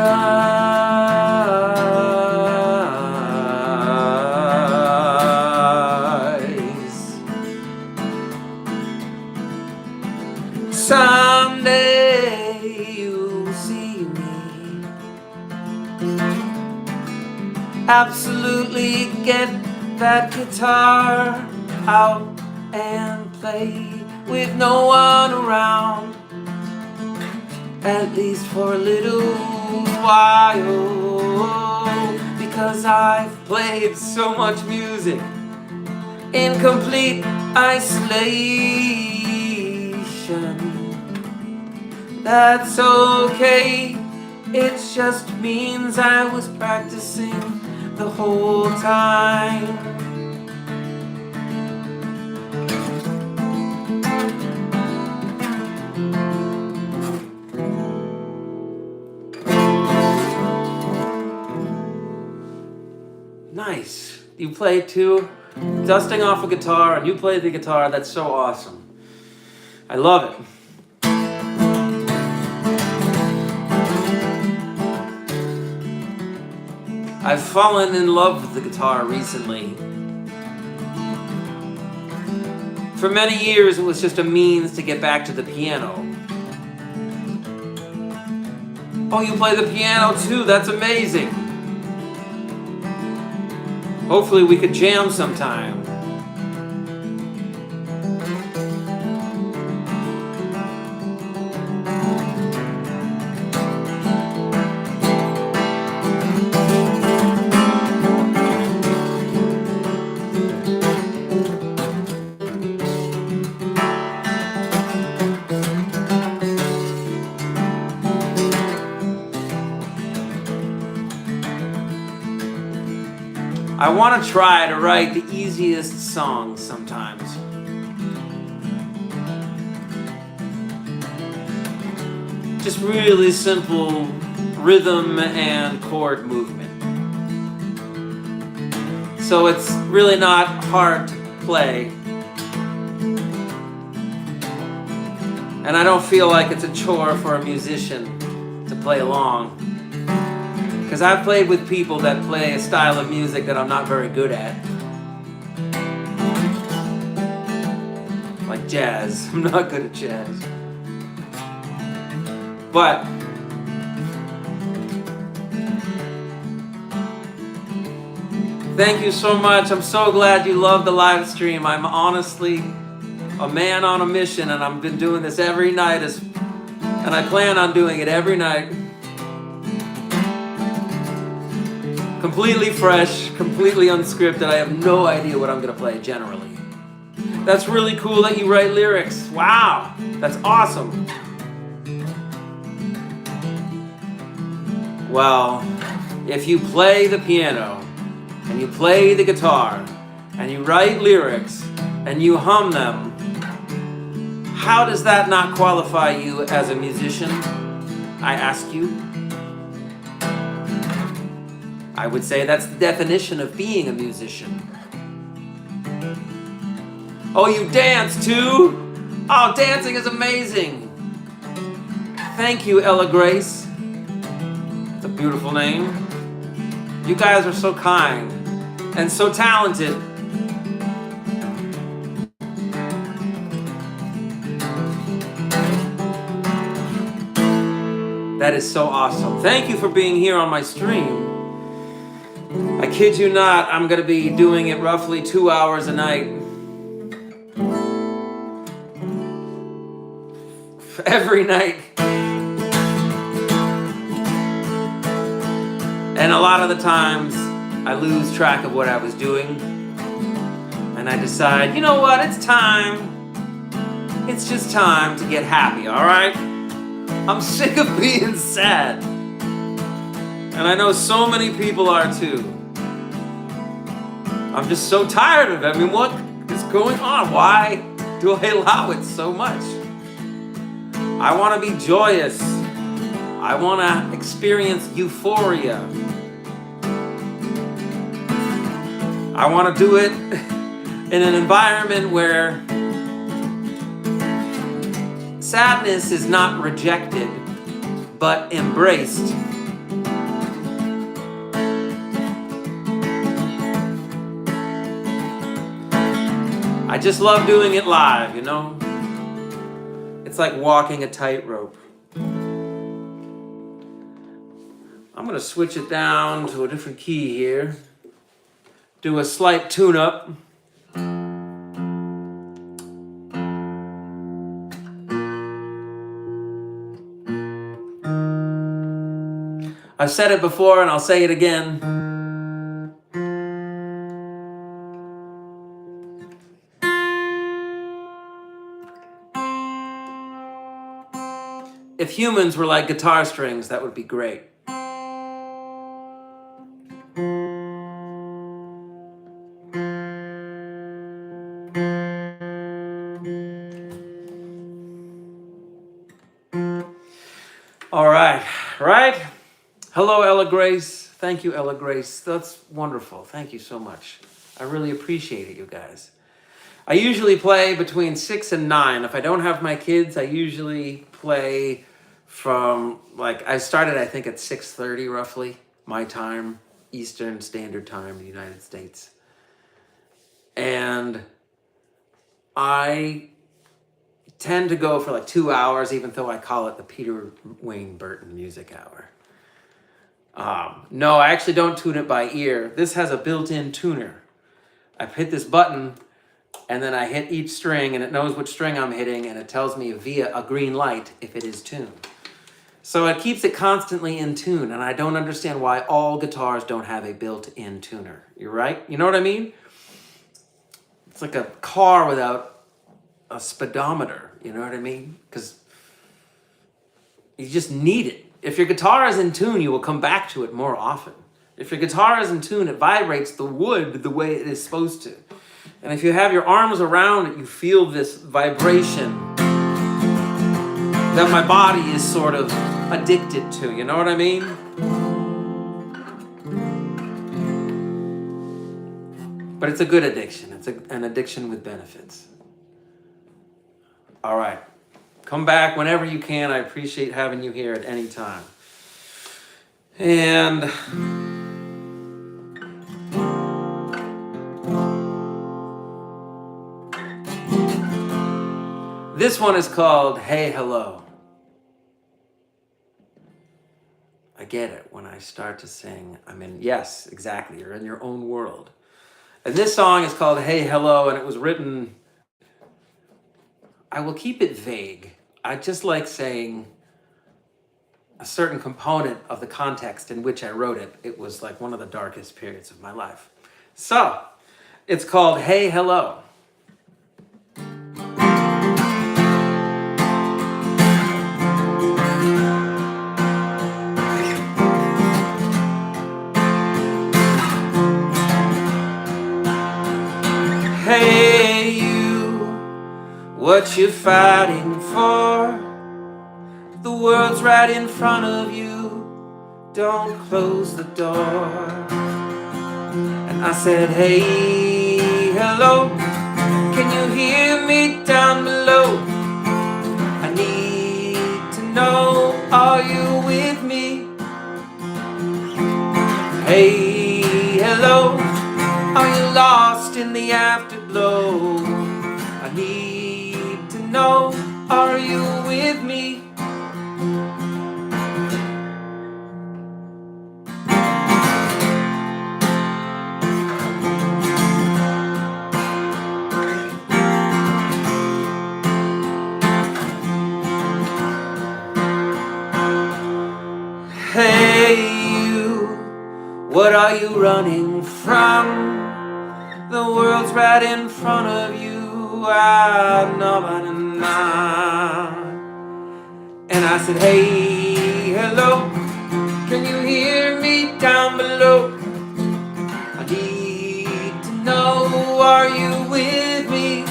Someday you'll see me absolutely get that guitar out and play with no one around, at least for a little while, because I've played so much music in complete isolation. That's okay, it just means I was practicing the whole time. Nice. You play too? Dusting off a guitar and you play the guitar, that's so awesome. I love it. I've fallen in love with the guitar recently. For many years, it was just a means to get back to the piano. Oh, you play the piano too? That's amazing. Hopefully we could jam sometime. I want to try to write the easiest songs sometimes. Just really simple rhythm and chord movement. So it's really not hard to play. And I don't feel like it's a chore for a musician to play along. Because I've played with people that play a style of music that I'm not very good at. Like jazz. I'm not good at jazz. But thank you so much. I'm so glad you love the live stream. I'm honestly a man on a mission, and I've been doing this every night, and I plan on doing it every night. Completely fresh, completely unscripted. I have no idea what I'm going to play generally. That's really cool that you write lyrics. Wow, that's awesome. Well, if you play the piano, and you play the guitar, and you write lyrics, and you hum them, how does that not qualify you as a musician? I ask you. I would say that's the definition of being a musician. Oh, you dance too? Oh, dancing is amazing. Thank you, Ella Grace. It's a beautiful name. You guys are so kind and so talented. That is so awesome. Thank you for being here on my stream. I kid you not, I'm going to be doing it roughly 2 hours a night. Every night. And a lot of the times, I lose track of what I was doing. And I decide, you know what, it's time. It's just time to get happy, all right? I'm sick of being sad. And I know so many people are too. I'm just so tired of it. I mean, what is going on? Why do I allow it so much? I want to be joyous. I want to experience euphoria. I want to do it in an environment where sadness is not rejected, but embraced. I just love doing it live, you know? It's like walking a tightrope. I'm going to switch it down to a different key here. Do a slight tune-up. I've said it before and I'll say it again. If humans were like guitar strings, that would be great. All right, right? Hello, Ella Grace. Thank you, Ella Grace. That's wonderful. Thank you so much. I really appreciate it, you guys. I usually play between 6 and 9. If I don't have my kids, I usually play from, like, I started, I think, at 6:30 roughly, my time, Eastern Standard Time in the United States. And I tend to go for like 2 hours, even though I call it the Peter Wayne Burton music hour. No, I actually don't tune it by ear. This has a built-in tuner. I hit this button, and then I hit each string, and it knows which string I'm hitting, and it tells me via a green light if it is tuned. So it keeps it constantly in tune, and I don't understand why all guitars don't have a built-in tuner. You're right? You know what I mean? It's like a car without a speedometer. You know what I mean? Because you just need it. If your guitar is in tune, you will come back to it more often. If your guitar is in tune, it vibrates the wood the way it is supposed to. And if you have your arms around it, you feel this vibration that my body is sort of addicted to. You know what I mean? But it's a good addiction. It's an addiction with benefits. All right. Come back whenever you can. I appreciate having you here at any time. And this one is called Hey Hello. I get it when I start to sing. I mean, yes, exactly. You're in your own world. And this song is called Hey Hello, and it was written, I will keep it vague. I just like saying a certain component of the context in which I wrote it. It was like one of the darkest periods of my life. So, it's called Hey Hello. Hey you, what you fighting for? The world's right in front of you. Don't close the door. And I said, hey, hello, can you hear me down below? I need to know, are you with me? Hey, hello, are you lost in the afterglow? I need to know, are you with me? Hey you, what are you running from? The world's right in front of you. I know, and I said, hey, hello, can you hear me down below? I need to know, are you with me?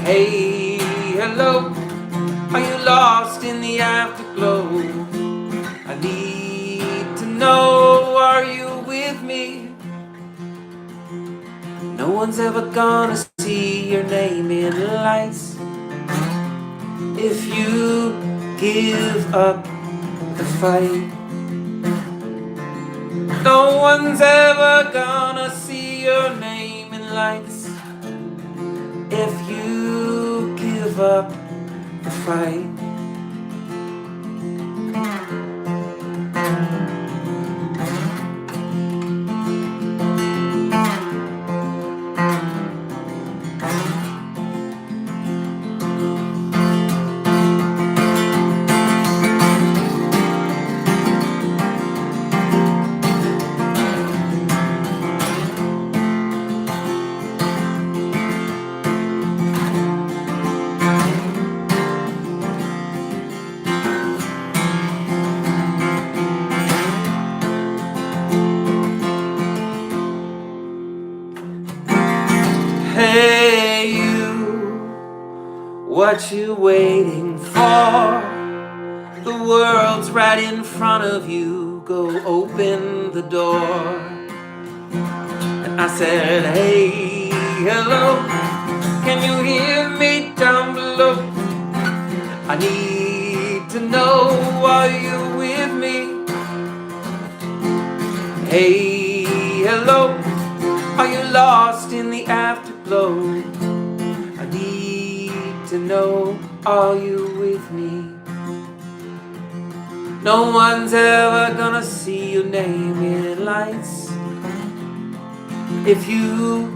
Hey, hello, are you lost in the afterglow? I need to know, are you with me? No one's ever gonna see your name in lights if you give up the fight. No one's ever gonna see your name in lights if you give up the fight. Hey you, what you waiting for? The world's right in front of you. Go open the door. And I said, hey, hello, can you hear me down below? I need to know, are you with me? Hey, hello, are you lost in the afterglow? I need to know, are you with me? No one's ever gonna see your name in lights if you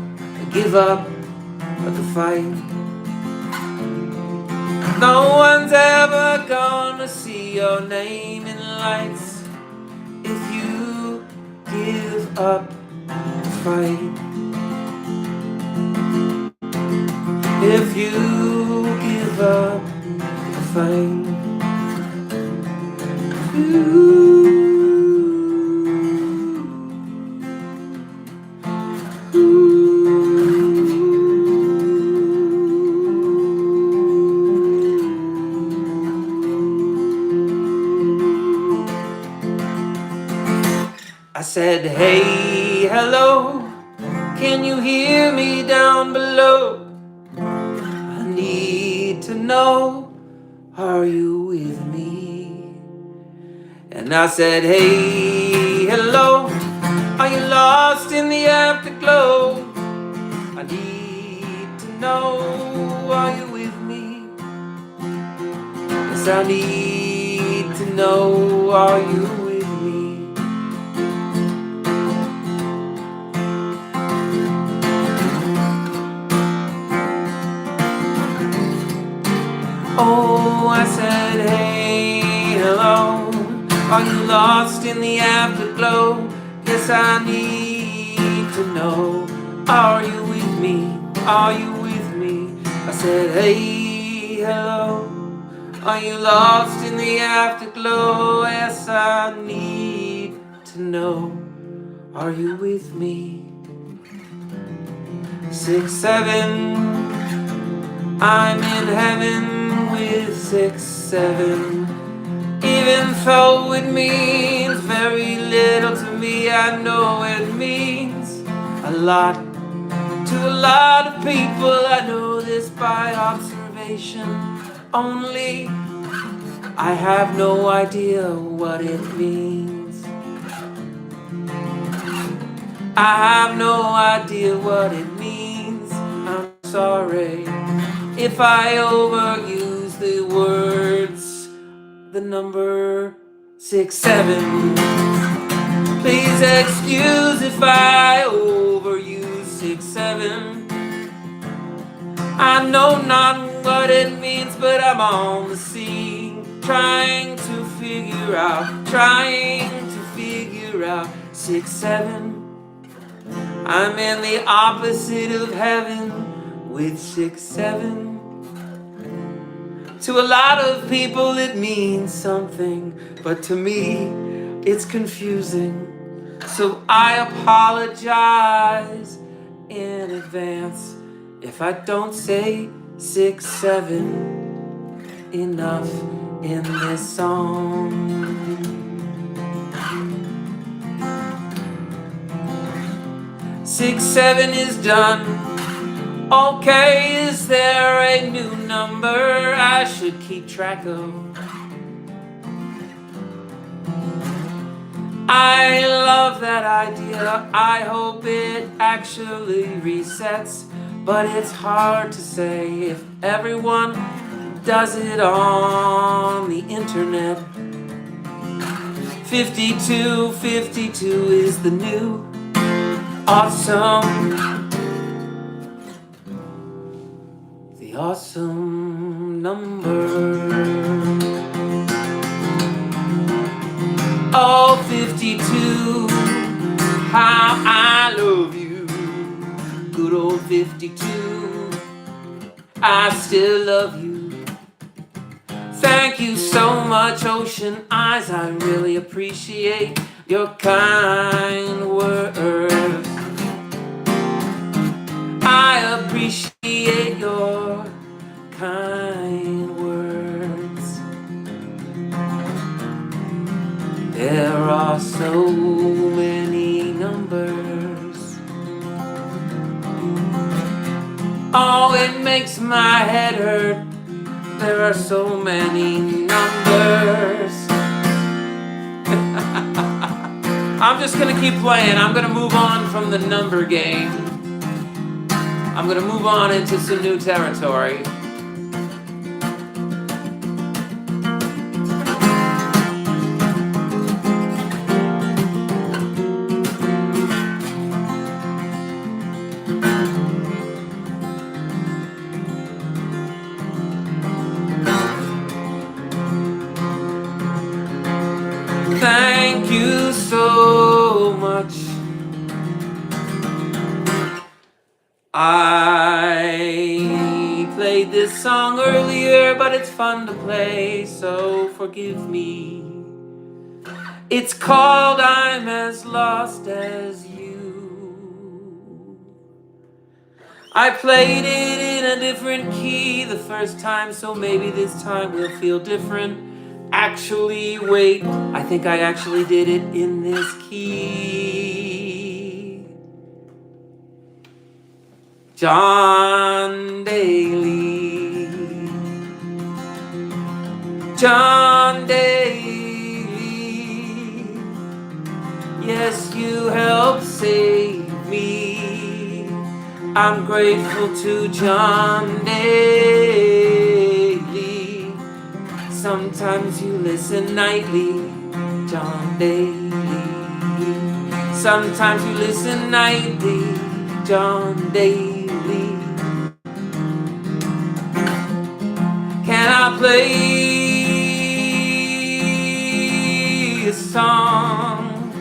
give up the fight. No one's ever gonna see your name in lights if you give up the fight. If you give up the fight. I said, hey, hello, can you hear me down below? I need to know, are you with me? And I said, hey, hello, are you lost in the afterglow? I need to know, are you with me? Yes, I need to know, are you with me? Oh, I said, hey, hello, are you lost in the afterglow? Yes, I need to know, are you with me? Are you with me? I said, hey, hello, are you lost in the afterglow? Yes, I need to know, are you with me? 6, 7, I'm in heaven with 6, 7. Even though it means very little to me, I know it means a lot to a lot of people. I know this by observation only. I have no idea what it means. I have no idea what it means. I'm sorry if I overuse the words, the number 6, 7. Please excuse if I overuse 6, 7. I know not what it means, but I'm on the scene, trying to figure out 6, 7. I'm in the opposite of heaven with 6, 7. To a lot of people it means something, but to me it's confusing. So I apologize in advance if I don't say 6, 7 enough in this song. 6, 7 is done. Okay, is there a new number I should keep track of? I love that idea. I hope it actually resets, but it's hard to say if everyone does it on the internet. 52, 52 is the new awesome. The awesome number. Oh, 52, how I love you. Good old 52, I still love you. Thank you so much, Ocean Eyes. I really appreciate your kind words. I appreciate your kind words. There are so many numbers. Oh, it makes my head hurt. There are so many numbers. I'm just gonna keep playing. I'm gonna move on from the number game. I'm gonna move on into some new territory. Thank you so much. I played this song earlier, but it's fun to play, so forgive me. It's called I'm as lost as you. I played it in a different key the first time, so maybe this time will feel different. Actually, wait, I think I actually did it in this key. John Daly, John Daly, Yes, you helped save me. I'm grateful to John Daly. Sometimes you listen nightly, John Daly. Sometimes you listen nightly, John Daly. Can I play a song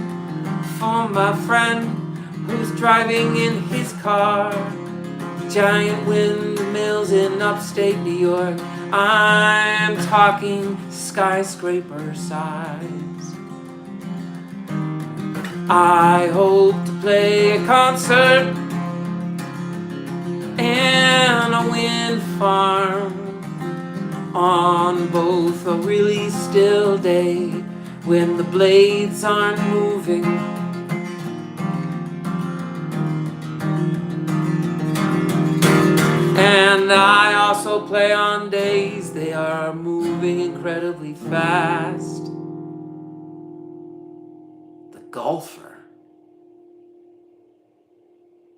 for my friend who's driving in his car? Giant windmills in upstate New York. I'm talking skyscraper size. I hope to play a concert and a wind farm on both a really still day when the blades aren't moving. And I also play on days they are moving incredibly fast. The golfer.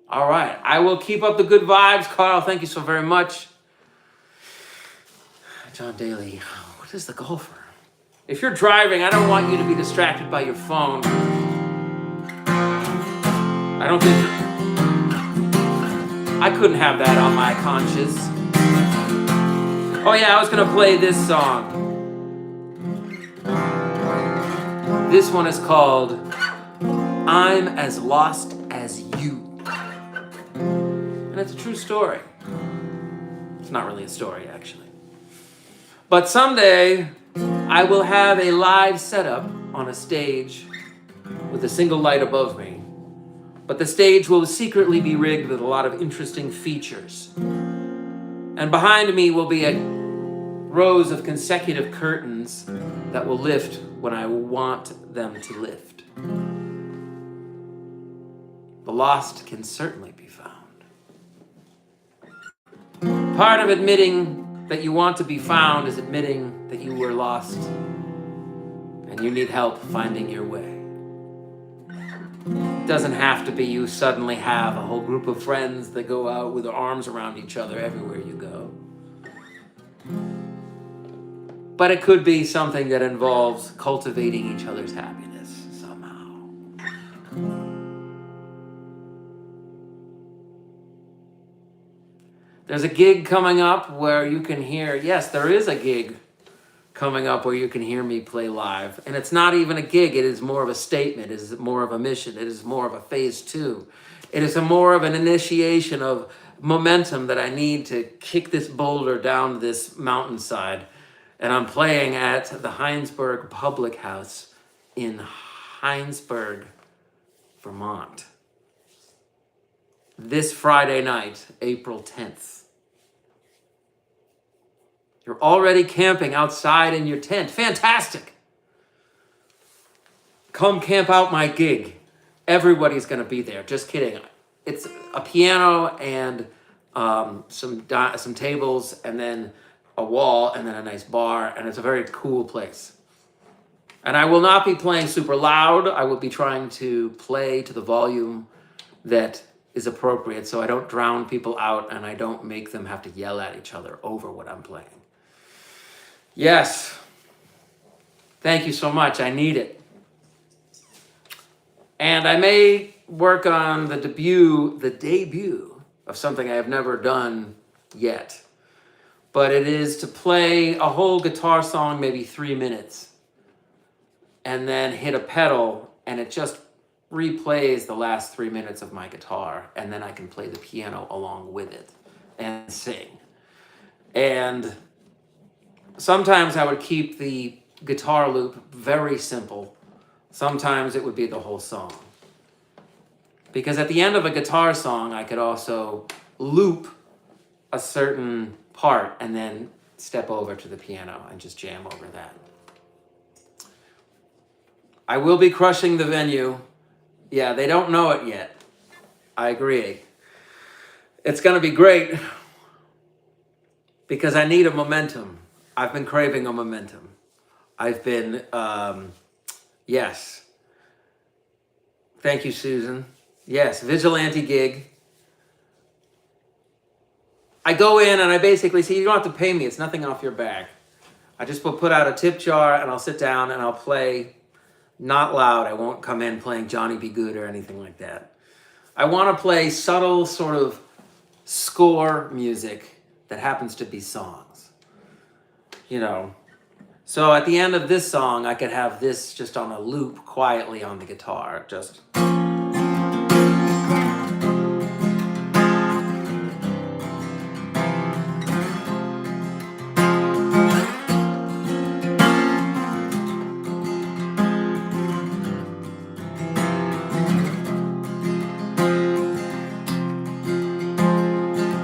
All right, I will keep up the good vibes, Carl. Thank you so very much. John Daly, what is the golfer? If you're driving, I don't want you to be distracted by your phone. I don't think I couldn't have that on my conscience. Oh yeah, I was gonna play this song. This one is called I'm as Lost as You. And it's a true story. It's not really a story, actually. But someday, I will have a live setup on a stage with a single light above me. But the stage will secretly be rigged with a lot of interesting features. And behind me will be rows of consecutive curtains that will lift when I want them to lift. The lost can certainly be found. Part of admitting that you want to be found is admitting that you were lost and you need help finding your way. It doesn't have to be you suddenly have a whole group of friends that go out with their arms around each other everywhere you go. But it could be something that involves cultivating each other's happiness somehow. There's a gig coming up where you can hear, yes, there is a gig coming up where you can hear me play live. And it's not even a gig, it is more of a statement, it is more of a mission, it is more of a phase 2. It is more of an initiation of momentum that I need to kick this boulder down this mountainside. And I'm playing at the Heinsberg Public House in Heinsberg, Vermont. This Friday night, April 10th. You're already camping outside in your tent. Fantastic. Come camp out my gig. Everybody's going to be there. Just kidding. It's a piano and some tables and then a wall and then a nice bar. And it's a very cool place. And I will not be playing super loud. I will be trying to play to the volume that is appropriate so I don't drown people out and I don't make them have to yell at each other over what I'm playing. Yes. Thank you so much. I need it. And I may work on the debut of something I have never done yet. But it is to play a whole guitar song, maybe 3 minutes, and then hit a pedal and it just replays the last 3 minutes of my guitar, and then I can play the piano along with it and sing. And sometimes I would keep the guitar loop very simple. Sometimes it would be the whole song. Because at the end of a guitar song, I could also loop a certain part and then step over to the piano and just jam over that. I will be crushing the venue. Yeah, they don't know it yet. I agree. It's going to be great because I need a momentum. I've been craving a momentum. I've been, yes. Thank you, Susan. Yes, vigilante gig. I go in and I basically say, you don't have to pay me. It's nothing off your back. I just will put out a tip jar and I'll sit down and I'll play, not loud. I won't come in playing Johnny B. Good or anything like that. I want to play subtle sort of score music that happens to be songs. You know, so at the end of this song, I could have this just on a loop quietly on the guitar, just.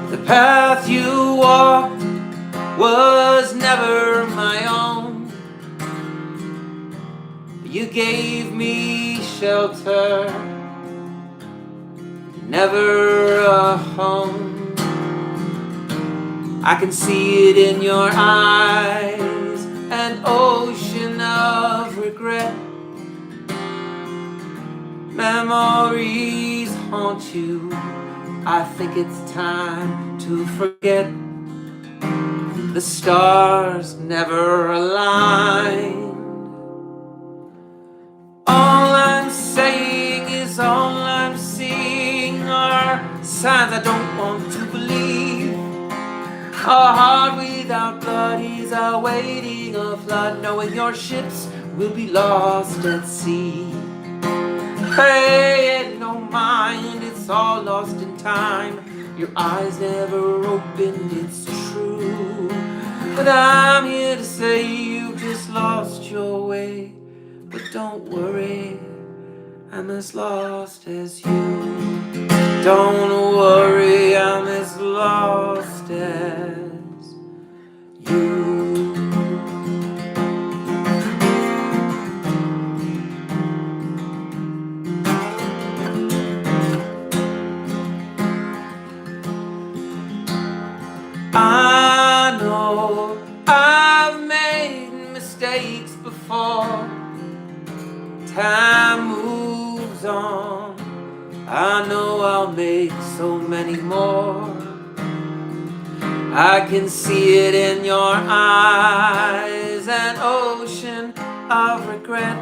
The path you walked was never my own. You gave me shelter, never a home. I can see it in your eyes, an ocean of regret. Memories haunt you. I think it's time to forget. The stars never aligned. All I'm saying is all I'm seeing are signs I don't want to believe. A heart without blood is awaiting a flood, knowing your ships will be lost at sea. Hey, no mind, it's all lost in time. Your eyes never opened, it's true. But I'm here to say you just lost your way. But don't worry, I'm as lost as you. Don't worry, I'm as lost as you. I know I've made mistakes before. Time moves on. I know I'll make so many more. I can see it in your eyes, an ocean of regret.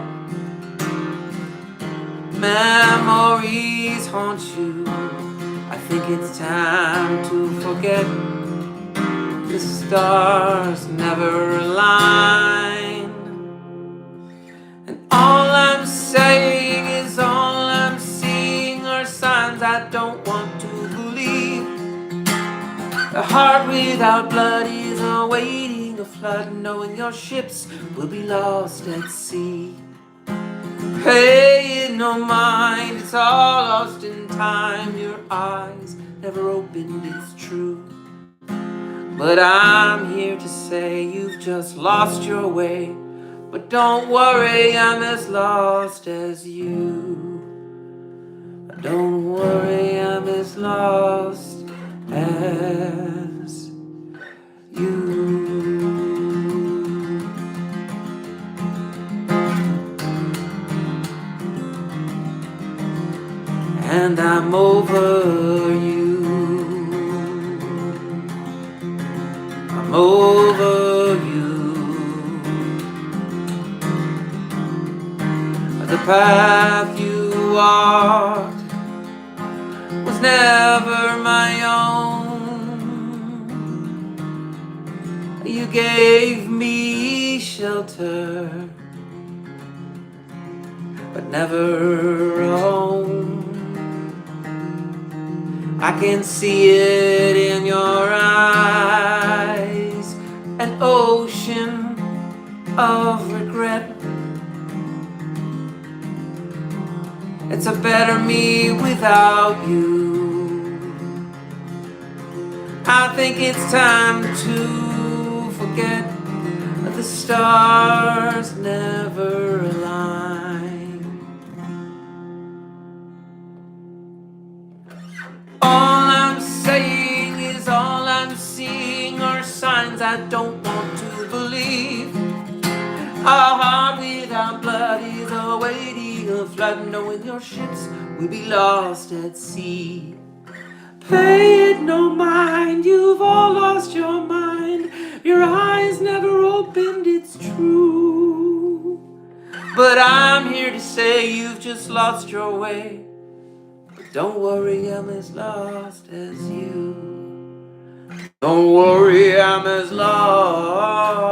Memories haunt you. I think it's time to forget. The stars never align. And all I'm saying is all I'm seeing are signs I don't want to believe. A heart without blood is awaiting a flood, knowing your ships will be lost at sea. Pay no mind, it's all lost in time. Your eyes never opened, it's true. But I'm here to say you've just lost your way. But don't worry, I'm as lost as you. Don't worry, I'm as lost as you. And I'm over you. I'm over you. The path you walked was never my own. You gave me shelter, but never a home. I can see it in your eyes, an ocean of regret. It's a better me without you. I think it's time to forget that the stars never align. All I'm saying is all I'm seeing are signs I don't want to believe. A heart without blood is a waiting a flood, knowing your ships will be lost at sea. Pay it no mind, you've all lost your mind. Your eyes never opened, it's true. But I'm here to say you've just lost your way. But don't worry, I'm as lost as you. Don't worry, I'm as lost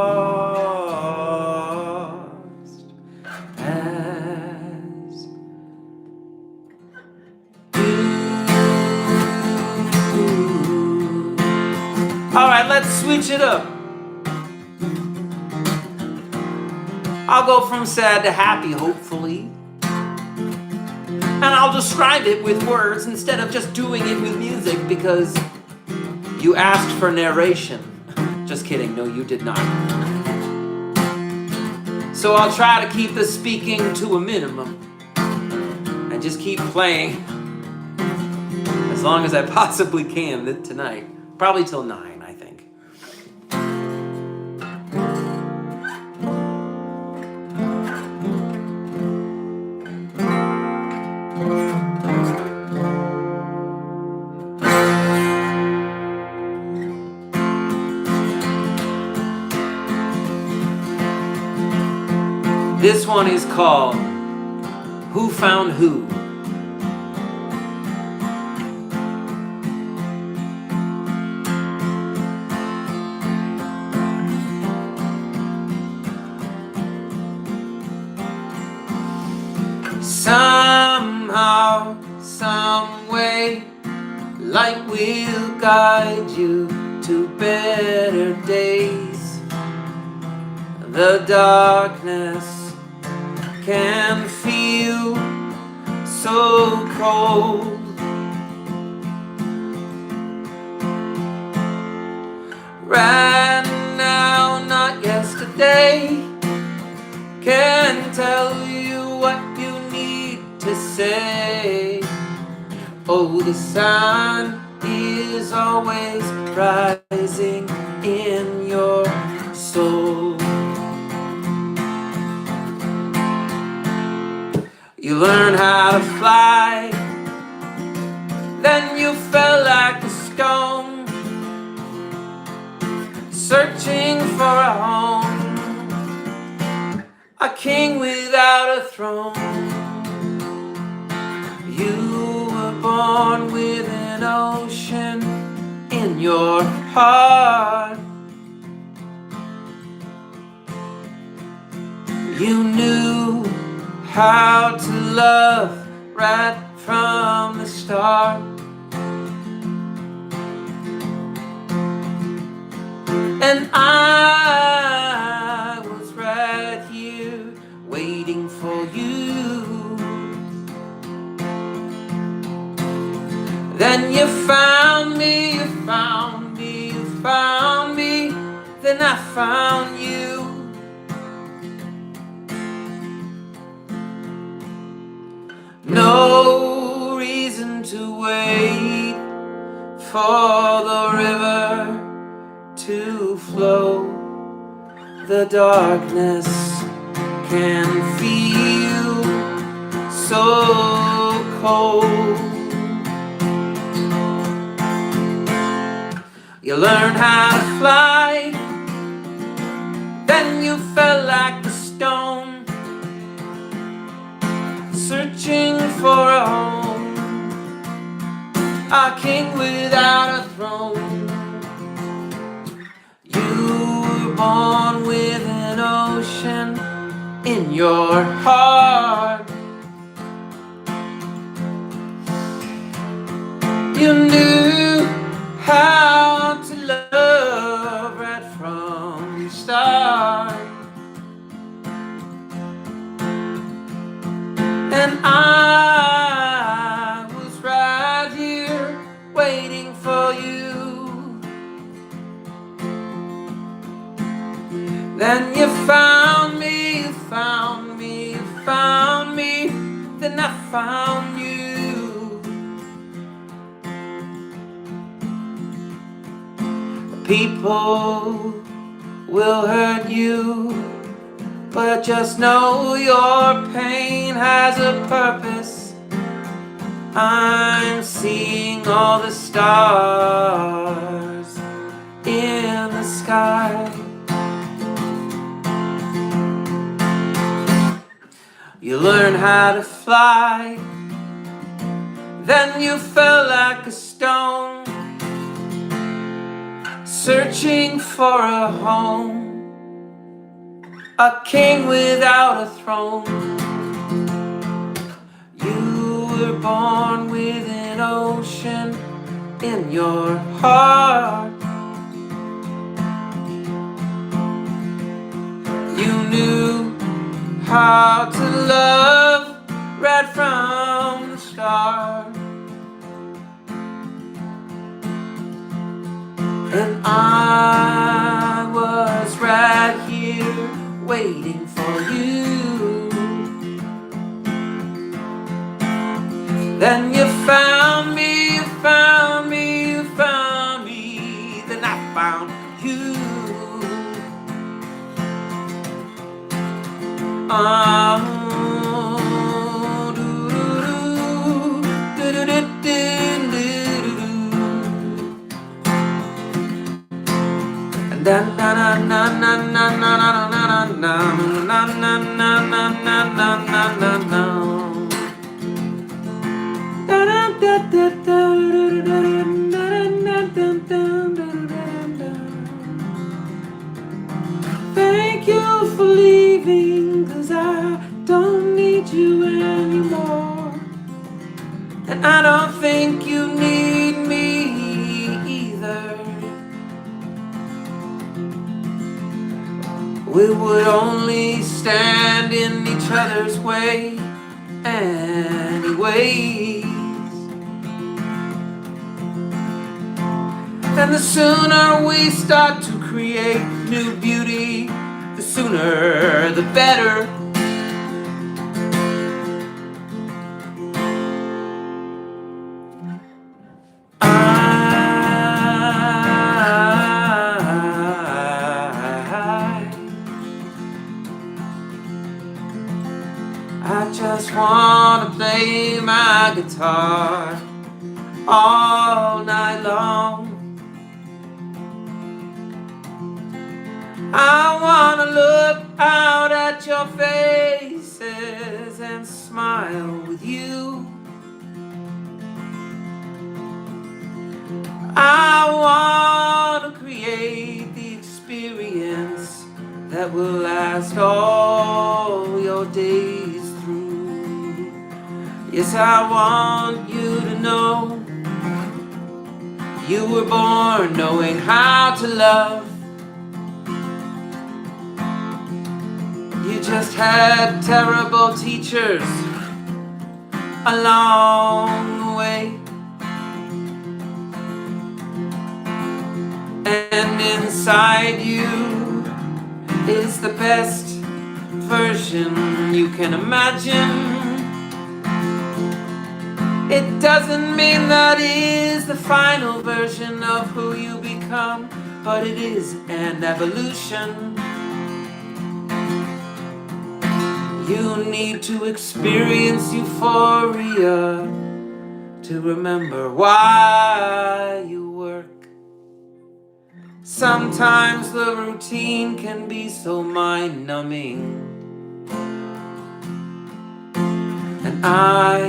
as you. Alright, let's switch it up. I'll go from sad to happy, hopefully. And I'll describe it with words instead of just doing it with music, because you asked for narration. Just kidding, no, you did not. So I'll try to keep the speaking to a minimum and just keep playing as long as I possibly can tonight. Probably till 9, I think. This one is called Who Found Who? Somehow, some way, light will guide you to better days. The darkness can feel so cold. Right now, not yesterday, can tell you what you need to say. Oh, the sun is always rising in your soul. You learn how to fly, then you fell like a stone, searching for a home, a king without a throne. You were born with an ocean in your heart. You knew how to love right from the start. And I was right here waiting for you. Then you found me, you found me, you found me. Then I found you. No reason to wait for the river to flow. The darkness can feel so cold. You learn how to fly, then you fell like a stone, searching for a home, a king without a throne. You were born with an ocean in your heart. You knew how to love right from the start. And I was right here waiting for you. Then you found me, you found me, you found me. Then I found you. People will hurt you, but just know your pain has a purpose. I'm seeing all the stars in the sky. You learn how to fly, then you fell like a stone, searching for a home, a king without a throne. You were born with an ocean in your heart. You knew how to love right from the start. And I was right here waiting for you. Then you found me, you found me, you found me. Then I found you. Thank you for leaving, 'cause I don't need you anymore. And I don't think you need me either. We would only stand in each other's way anyways. And the sooner we start to create new beauty, the sooner the better. I just wanna play my guitar all night long. I wanna look out at your faces and smile with you. I wanna create the experience that will last all your days through. Yes, I want you to know you were born knowing how to love. You just had terrible teachers along the way. And inside you is the best version you can imagine. It doesn't mean that is the final version of who you become, but it is an evolution. You need to experience euphoria to remember why you work. Sometimes the routine can be so mind-numbing. And I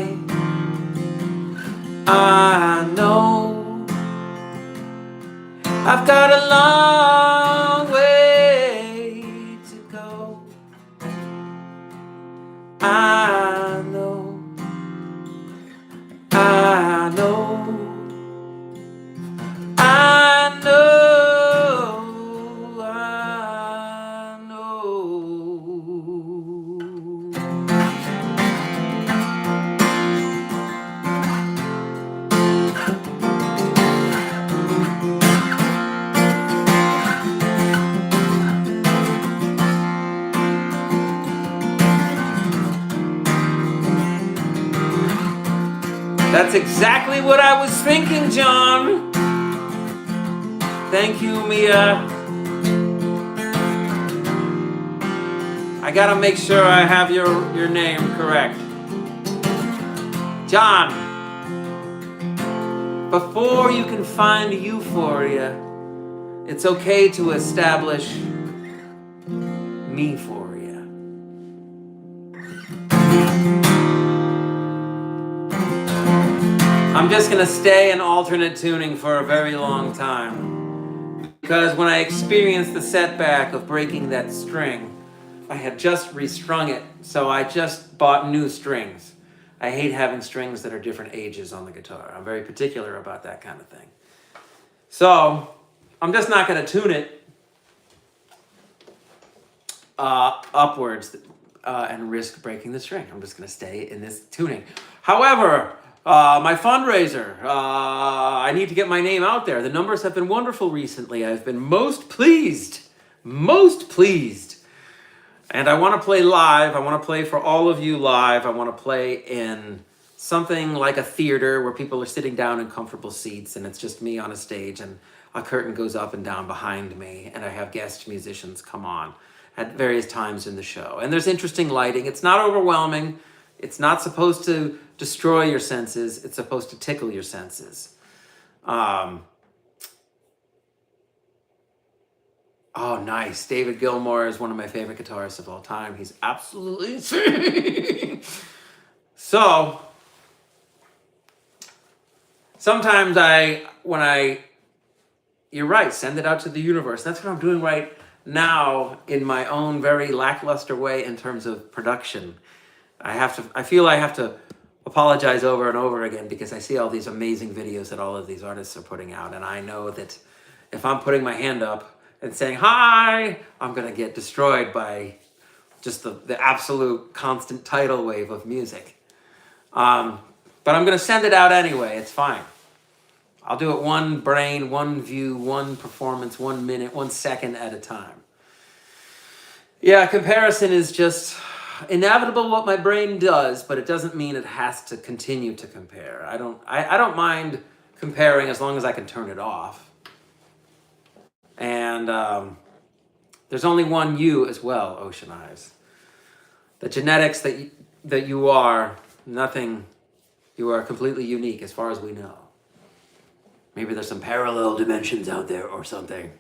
know I've got a long way to go. I know, I know, I know, I know. That's exactly what I was thinking, John. Thank you, Mia. I gotta make sure I have your name correct. John, before you can find euphoria, it's okay to establish me-phoria. I'm just gonna stay in alternate tuning for a very long time, because when I experienced the setback of breaking that string, I had just restrung it, so I just bought new strings. I hate having strings that are different ages on the guitar. I'm very particular about that kind of thing. So I'm just not going to tune it upwards and risk breaking the string. I'm just going to stay in this tuning. However, my fundraiser, I need to get my name out there. The numbers have been wonderful recently. I've been most pleased. And I want to play live. I want to play for all of you live. I want to play in something like a theater where people are sitting down in comfortable seats and it's just me on a stage and a curtain goes up and down behind me and I have guest musicians come on at various times in the show. And there's interesting lighting. It's not overwhelming. It's not supposed to destroy your senses. It's supposed to tickle your senses. Oh, nice. David Gilmour is one of my favorite guitarists of all time. He's absolutely insane. So, sometimes you're right, send it out to the universe. That's what I'm doing right now in my own very lackluster way in terms of production. I feel I have to apologize over and over again because I see all these amazing videos that all of these artists are putting out. And I know that if I'm putting my hand up and saying, hi, I'm going to get destroyed by just the absolute constant tidal wave of music. But I'm going to send it out anyway. It's fine. I'll do it one brain, one view, one performance, 1 minute, 1 second at a time. Yeah, comparison is just inevitable what my brain does, but it doesn't mean it has to continue to compare. I don't mind comparing as long as I can turn it off. And there's only one you as well, Ocean Eyes. The genetics that you are, nothing, you are completely unique as far as we know. Maybe there's some parallel dimensions out there or something.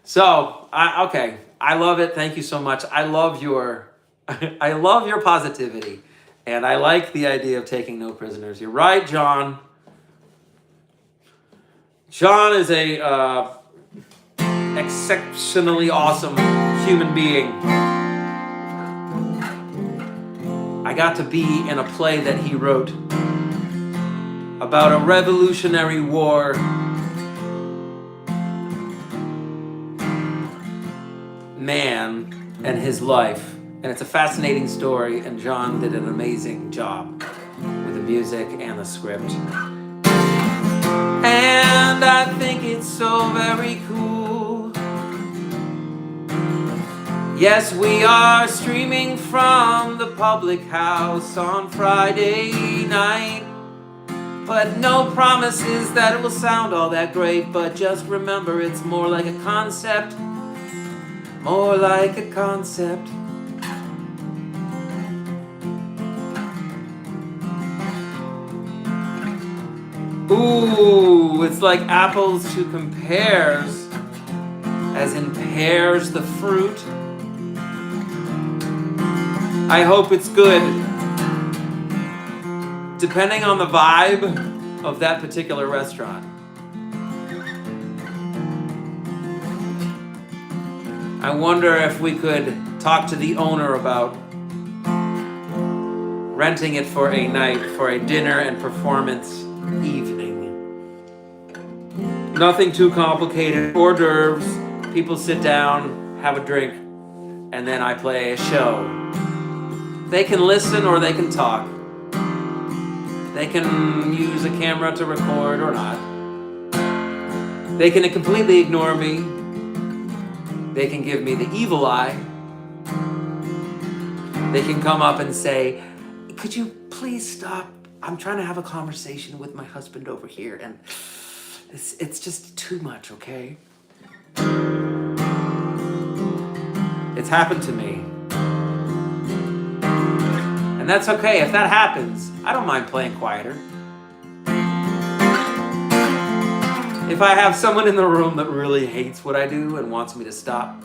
So, okay, I love it. Thank you so much. I love your positivity. And I like the idea of taking no prisoners. You're right, John. John is a exceptionally awesome human being. I got to be in a play that he wrote about a Revolutionary War man and his life. And it's a fascinating story, and John did an amazing job with the music and the script. And I think it's so very cool. Yes, we are streaming from the public house on Friday night. But no promises that it will sound all that great. But just remember, it's more like a concept. More like a concept. Ooh, it's like apples to compares, as in pears the fruit. I hope it's good. Depending on the vibe of that particular restaurant. I wonder if we could talk to the owner about renting it for a night, for a dinner and performance evening. Nothing too complicated. Hors d'oeuvres, people sit down, have a drink, and then I play a show. They can listen or they can talk. They can use a camera to record or not. They can completely ignore me. They can give me the evil eye. They can come up and say, could you please stop? I'm trying to have a conversation with my husband over here, and it's just too much, okay? It's happened to me. And that's okay. If that happens, I don't mind playing quieter. If I have someone in the room that really hates what I do and wants me to stop,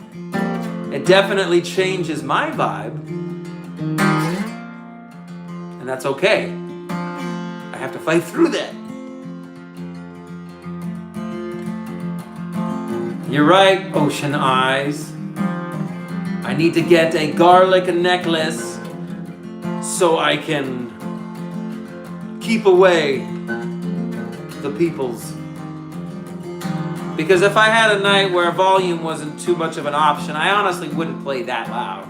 it definitely changes my vibe. And that's okay. I have to fight through that. You're right, ocean eyes. I need to get a garlic necklace so I can keep away the peoples. Because if I had a night where volume wasn't too much of an option, I honestly wouldn't play that loud.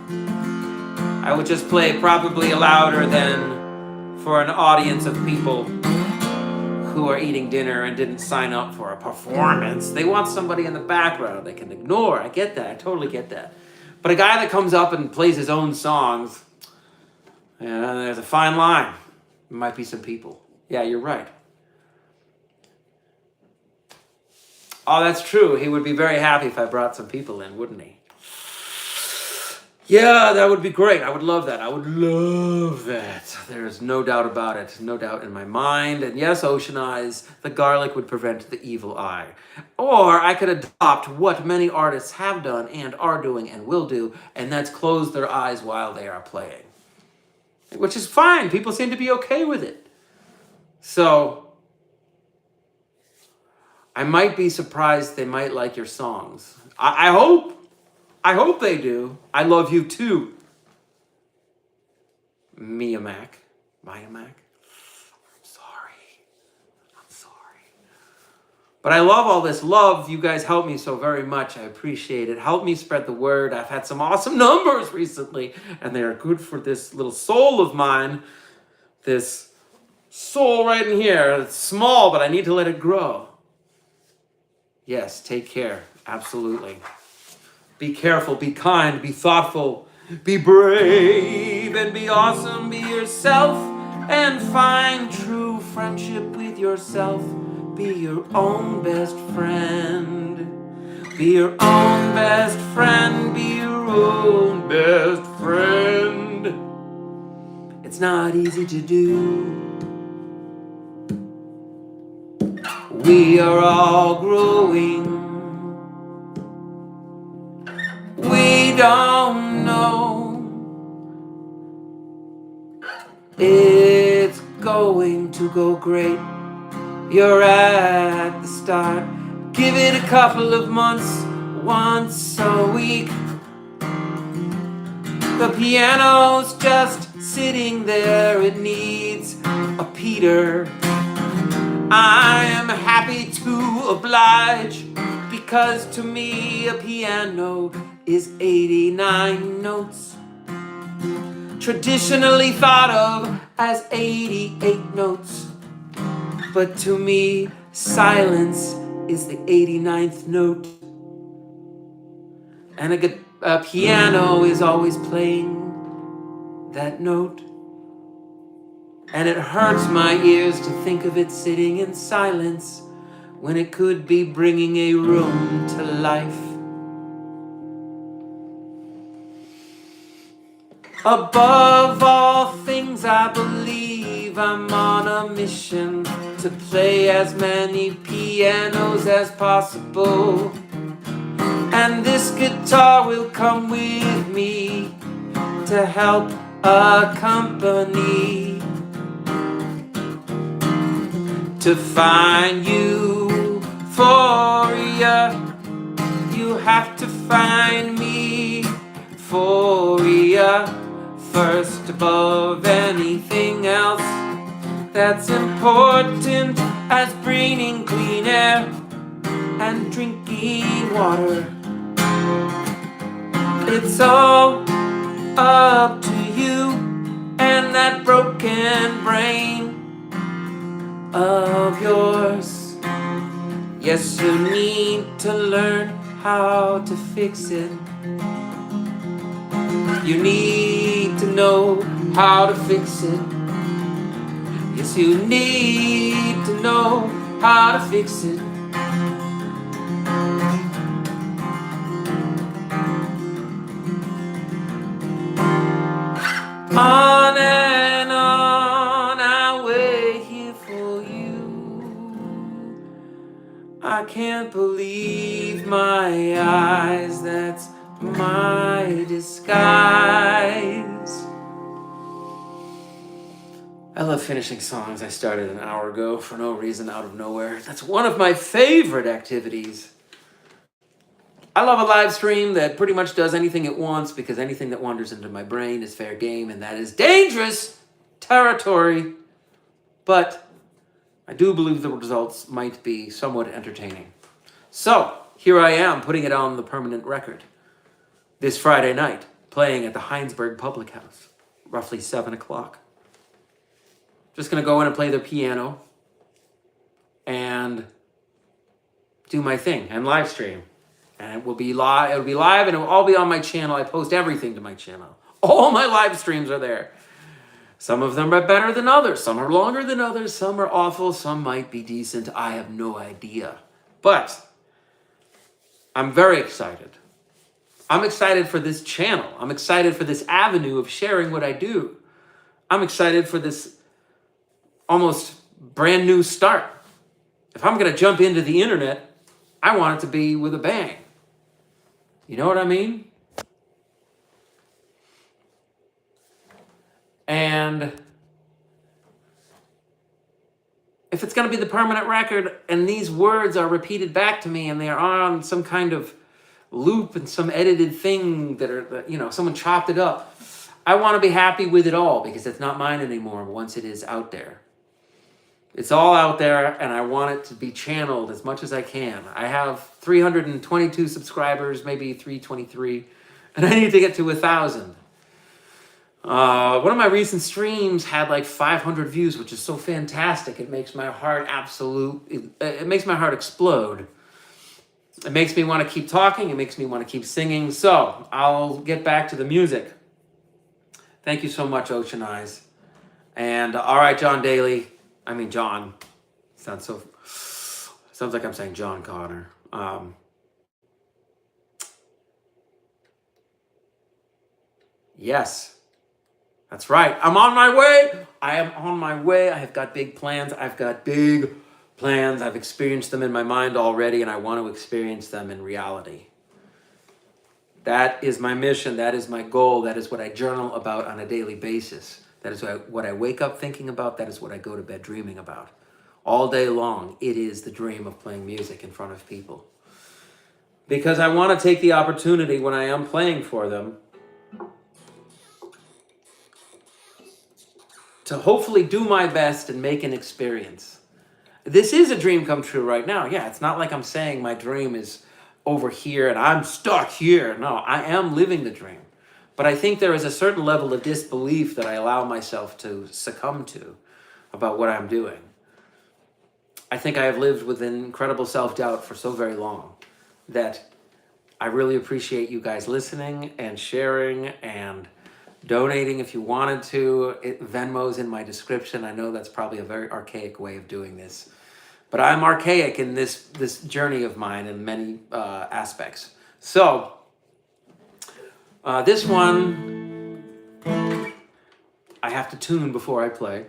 I would just play probably louder than for an audience of people who are eating dinner and didn't sign up for a performance. They want somebody in the background they can ignore. I get that. I totally get that. But a guy that comes up and plays his own songs, there's a fine line. There might be some people. Yeah, you're right. Oh, that's true. He would be very happy if I brought some people in, wouldn't he? Yeah, that would be great. I would love that. I would love that. There's no doubt about it. No doubt in my mind. And yes, ocean eyes, the garlic would prevent the evil eye. Or I could adopt what many artists have done and are doing and will do, and that's close their eyes while they are playing. Which is fine. People seem to be okay with it. So I might be surprised they might like your songs. I hope. I hope they do. I love you too. Mia Mac. Maya Mac. I'm sorry. But I love all this love. You guys help me so very much. I appreciate it. Help me spread the word. I've had some awesome numbers recently, and they are good for this little soul of mine. This soul right in here. It's small, but I need to let it grow. Yes, take care. Absolutely. Be careful, be kind, be thoughtful, be brave, and be awesome. Be yourself and find true friendship with yourself. Be your own best friend. Be your own best friend. Be your own best friend. It's not easy to do. We are all growing. We don't know. It's going to go great. You're at the start. Give it a couple of months, once a week. The piano's just sitting there. It needs a Peter. I am happy to oblige, because to me a piano is 89 notes, traditionally thought of as 88 notes. But to me, silence is the 89th note. And a piano is always playing that note. And it hurts my ears to think of it sitting in silence when it could be bringing a room to life. Above all things, I believe I'm on a mission to play as many pianos as possible. And this guitar will come with me to help accompany. To find euphoria, you have to find me for ya first above anything else that's important as breathing clean air and drinking water. It's all up to you and that broken brain of yours. Yes, you need to learn how to fix it. You need to know how to fix it. Yes, you need to know how to fix it. I can't believe my eyes, that's my disguise. I love finishing songs I started an hour ago for no reason, out of nowhere. That's one of my favorite activities. I love a live stream that pretty much does anything it wants, because anything that wanders into my brain is fair game, and that is dangerous territory. But I do believe the results might be somewhat entertaining. So here I am, putting it on the permanent record. This Friday night, playing at the Heinsberg Public House, roughly 7 o'clock. Just going to go in and play the piano and do my thing and live stream. And it will be live. It'll be live, and it will all be on my channel. I post everything to my channel. All my live streams are there. Some of them are better than others. Some are longer than others. Some are awful. Some might be decent. I have no idea. But I'm very excited. I'm excited for this channel. I'm excited for this avenue of sharing what I do. I'm excited for this almost brand new start. If I'm going to jump into the internet, I want it to be with a bang. You know what I mean? And if it's going to be the permanent record and these words are repeated back to me and they are on some kind of loop and some edited thing that are, someone chopped it up, I want to be happy with it all, because it's not mine anymore once it is out there. It's all out there, and I want it to be channeled as much as I can. I have 322 subscribers, maybe 323, and I need to get to 1,000. One of my recent streams had like 500 views, which is so fantastic. It makes my heart it makes my heart explode. It makes me want to keep talking. It makes me want to keep singing. So I'll get back to the music. Thank you so much, Ocean Eyes. And all right, John Daly. John. Sounds like I'm saying John Connor. Yes, that's right. I'm on my way. I am on my way. I have got big plans. I've experienced them in my mind already, and I want to experience them in reality. That is my mission. That is my goal. That is what I journal about on a daily basis. That is what I wake up thinking about. That is what I go to bed dreaming about. All day long, it is the dream of playing music in front of people. Because I want to take the opportunity when I am playing for them to hopefully do my best and make an experience. This is a dream come true right now. Yeah, it's not like I'm saying my dream is over here and I'm stuck here. No, I am living the dream. But I think there is a certain level of disbelief that I allow myself to succumb to about what I'm doing. I think I have lived with incredible self-doubt for so very long that I really appreciate you guys listening and sharing and donating if you wanted to. Venmo's in my description. I know that's probably a very archaic way of doing this, but I'm archaic in this journey of mine in many aspects. So this one I have to tune before I play.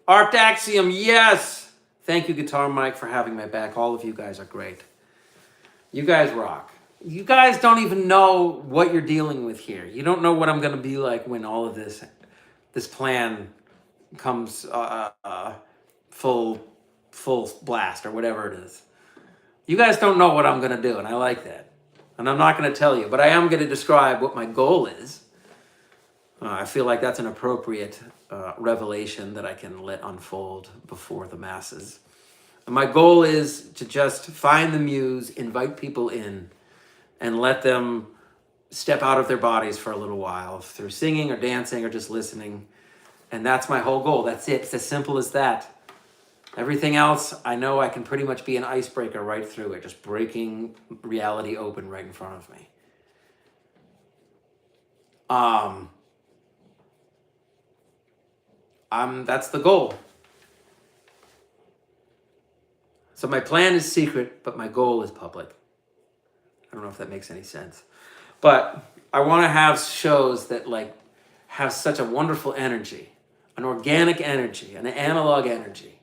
Artaxium, yes! Thank you, Guitar Mike, for having my back. All of you guys are great. You guys rock. You guys don't even know what you're dealing with here. You don't know what I'm going to be like when all of this plan comes full blast or whatever it is. You guys don't know what I'm going to do, and I like that. And I'm not going to tell you, but I am going to describe what my goal is. I feel like that's an appropriate revelation that I can let unfold before the masses. And my goal is to just find the muse, invite people in, and let them step out of their bodies for a little while through singing or dancing or just listening. And that's my whole goal. That's it. It's as simple as that. Everything else, I know I can pretty much be an icebreaker right through it, just breaking reality open right in front of me. that's the goal. So my plan is secret, but my goal is public. I don't know if that makes any sense. But I want to have shows that like have such a wonderful energy, an organic energy, an analog energy,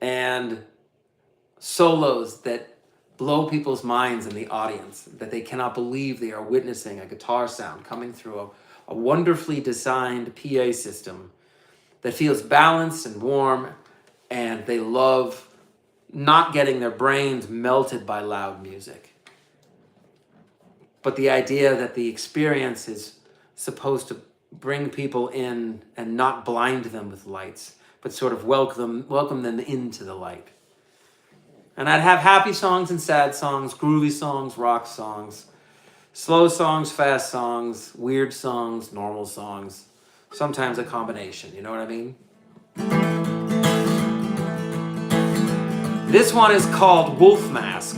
and solos that blow people's minds in the audience, that they cannot believe they are witnessing a guitar sound coming through a wonderfully designed PA system that feels balanced and warm, and they love not getting their brains melted by loud music. But the idea that the experience is supposed to bring people in and not blind them with lights, but sort of welcome them into the light. And I'd have happy songs and sad songs, groovy songs, rock songs, slow songs, fast songs, weird songs, normal songs, sometimes a combination, you know what I mean? This one is called Wolf Mask.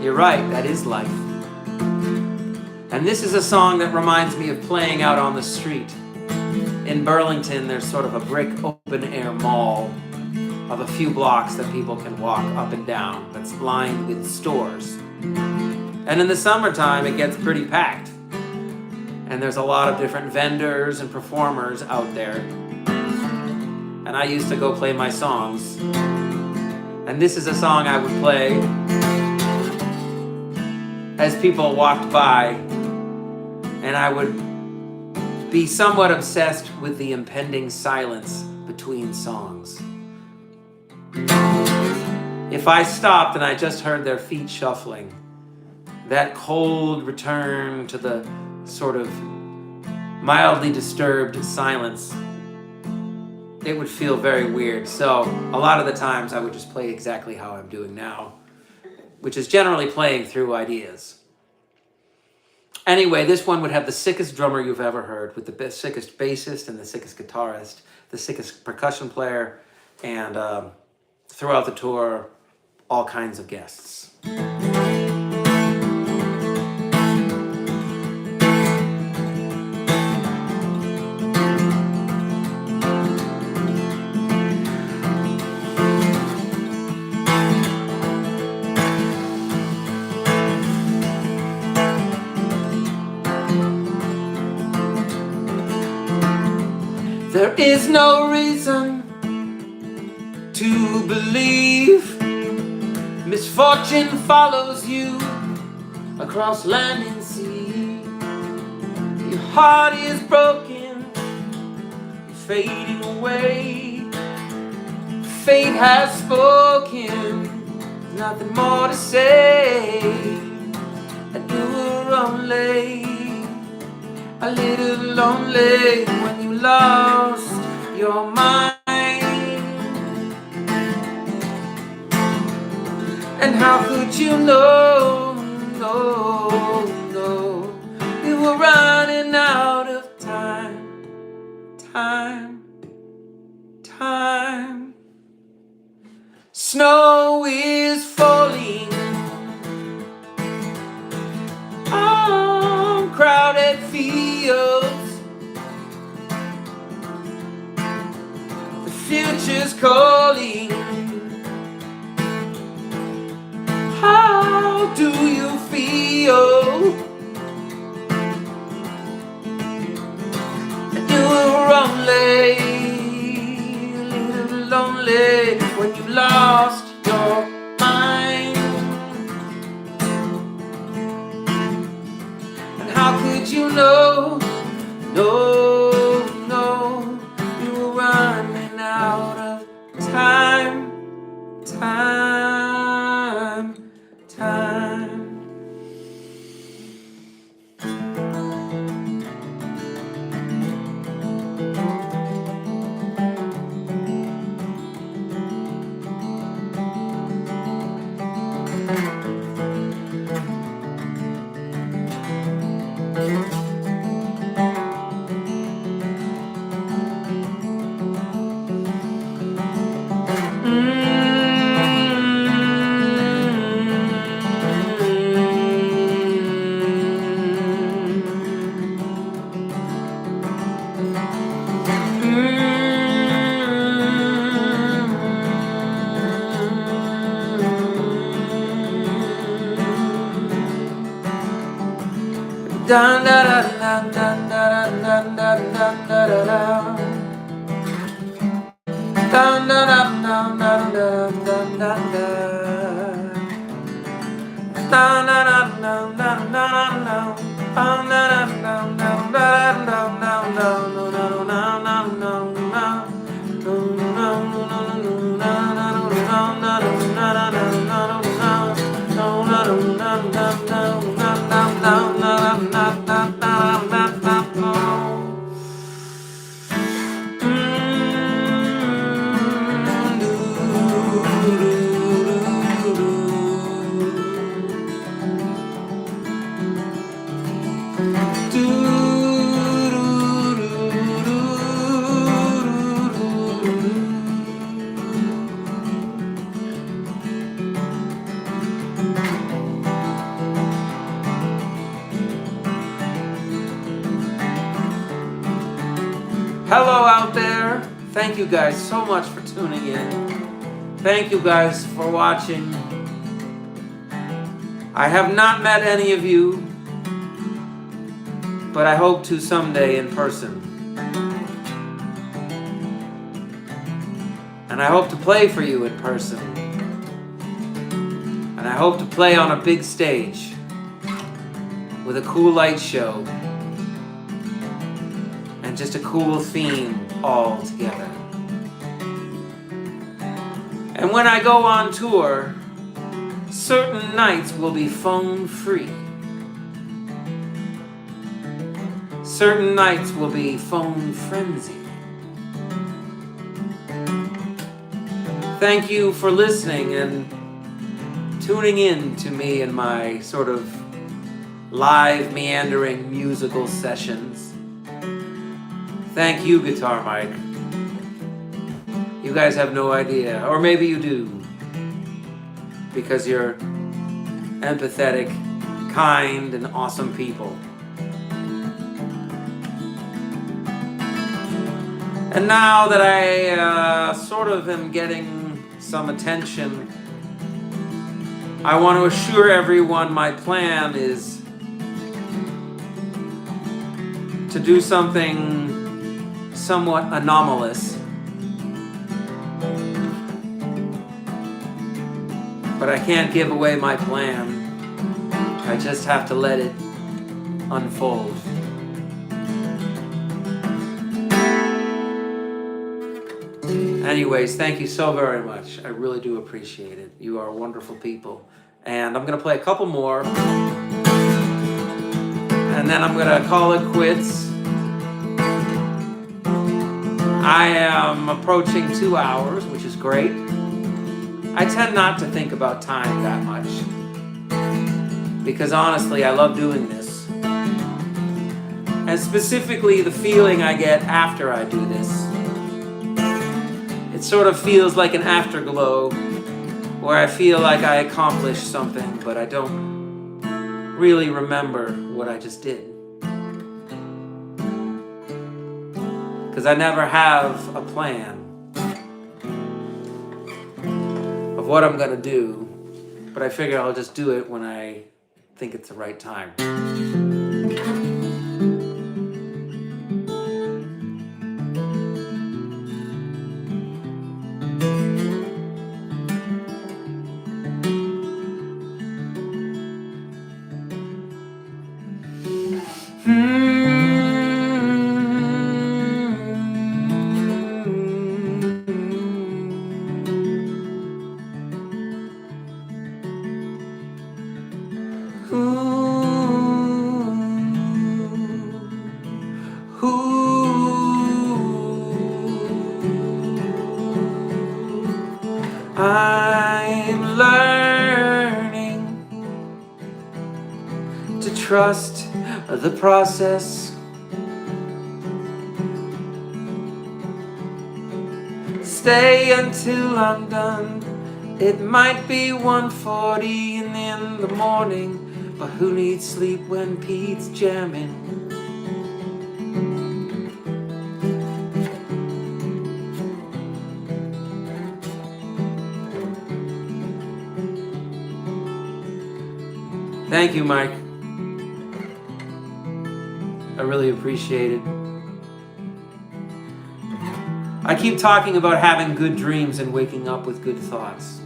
You're right, that is life. And this is a song that reminds me of playing out on the street. In Burlington, there's sort of a brick open-air mall of a few blocks that people can walk up and down that's lined with stores. And in the summertime, it gets pretty packed. And there's a lot of different vendors and performers out there. And I used to go play my songs. And this is a song I would play as people walked by, and I would be somewhat obsessed with the impending silence between songs. If I stopped and I just heard their feet shuffling, that cold return to the sort of mildly disturbed silence, it would feel very weird. So a lot of the times I would just play exactly how I'm doing now, which is generally playing through ideas. Anyway, this one would have the sickest drummer you've ever heard, with the sickest bassist and the sickest guitarist, the sickest percussion player, and throughout the tour, all kinds of guests. There is no reason to believe misfortune follows you across land and sea. Your heart is broken, fading away. Fate has spoken, nothing more to say. And you were only a little lonely when you lost your mind. And how could you know, you were running out of time. Snow is falling on crowded fields. The future's calling. How do you feel? And you were only a little lonely when you lost your mind. And how could you know? No, you were running out of time. Dun da da dun dun da dun dun dun da da da. Dun da dun dun dun dun dun dun dun. Dun da dun dun dun dun dun. Dun da dun dun dun dun dun dun dun Hello out there. Thank you guys so much for tuning in. Thank you guys for watching. I have not met any of you, but I hope to someday in person. And I hope to play for you in person. And I hope to play on a big stage with a cool light show. And just a cool theme all together. And when I go on tour, certain nights will be phone free. Certain nights will be phone frenzy. Thank you for listening and tuning in to me and my sort of live meandering musical sessions. Thank you, Guitar Mike. You guys have no idea, or maybe you do, because you're empathetic, kind, and awesome people. And now that I sort of am getting some attention, I want to assure everyone my plan is to do something somewhat anomalous, but I can't give away my plan. I just have to let it unfold. Anyways, thank you so very much. I really do appreciate it. You are wonderful people. And I'm going to play a couple more, and then I'm going to call it quits. I am approaching 2 hours, which is great. I tend not to think about time that much, because honestly, I love doing this. And specifically, the feeling I get after I do this. It sort of feels like an afterglow, where I feel like I accomplished something, but I don't really remember what I just did. Because I never have a plan of what I'm going to do, but I figure I'll just do it when I think it's the right time. I'm learning to trust the process. Stay until I'm done. It might be 1:40 in the morning, but who needs sleep when Pete's jamming? Thank you, Mike. I really appreciate it. I keep talking about having good dreams and waking up with good thoughts.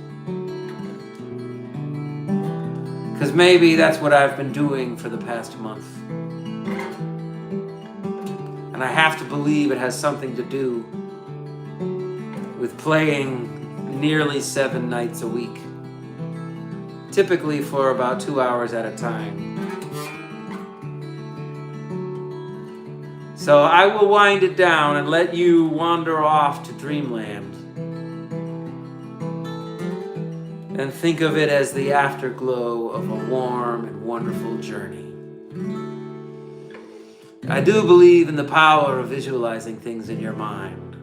Because maybe that's what I've been doing for the past month. And I have to believe it has something to do with playing nearly 7 nights a week. Typically for about 2 hours at a time. So I will wind it down and let you wander off to dreamland. And think of it as the afterglow of a warm and wonderful journey. I do believe in the power of visualizing things in your mind.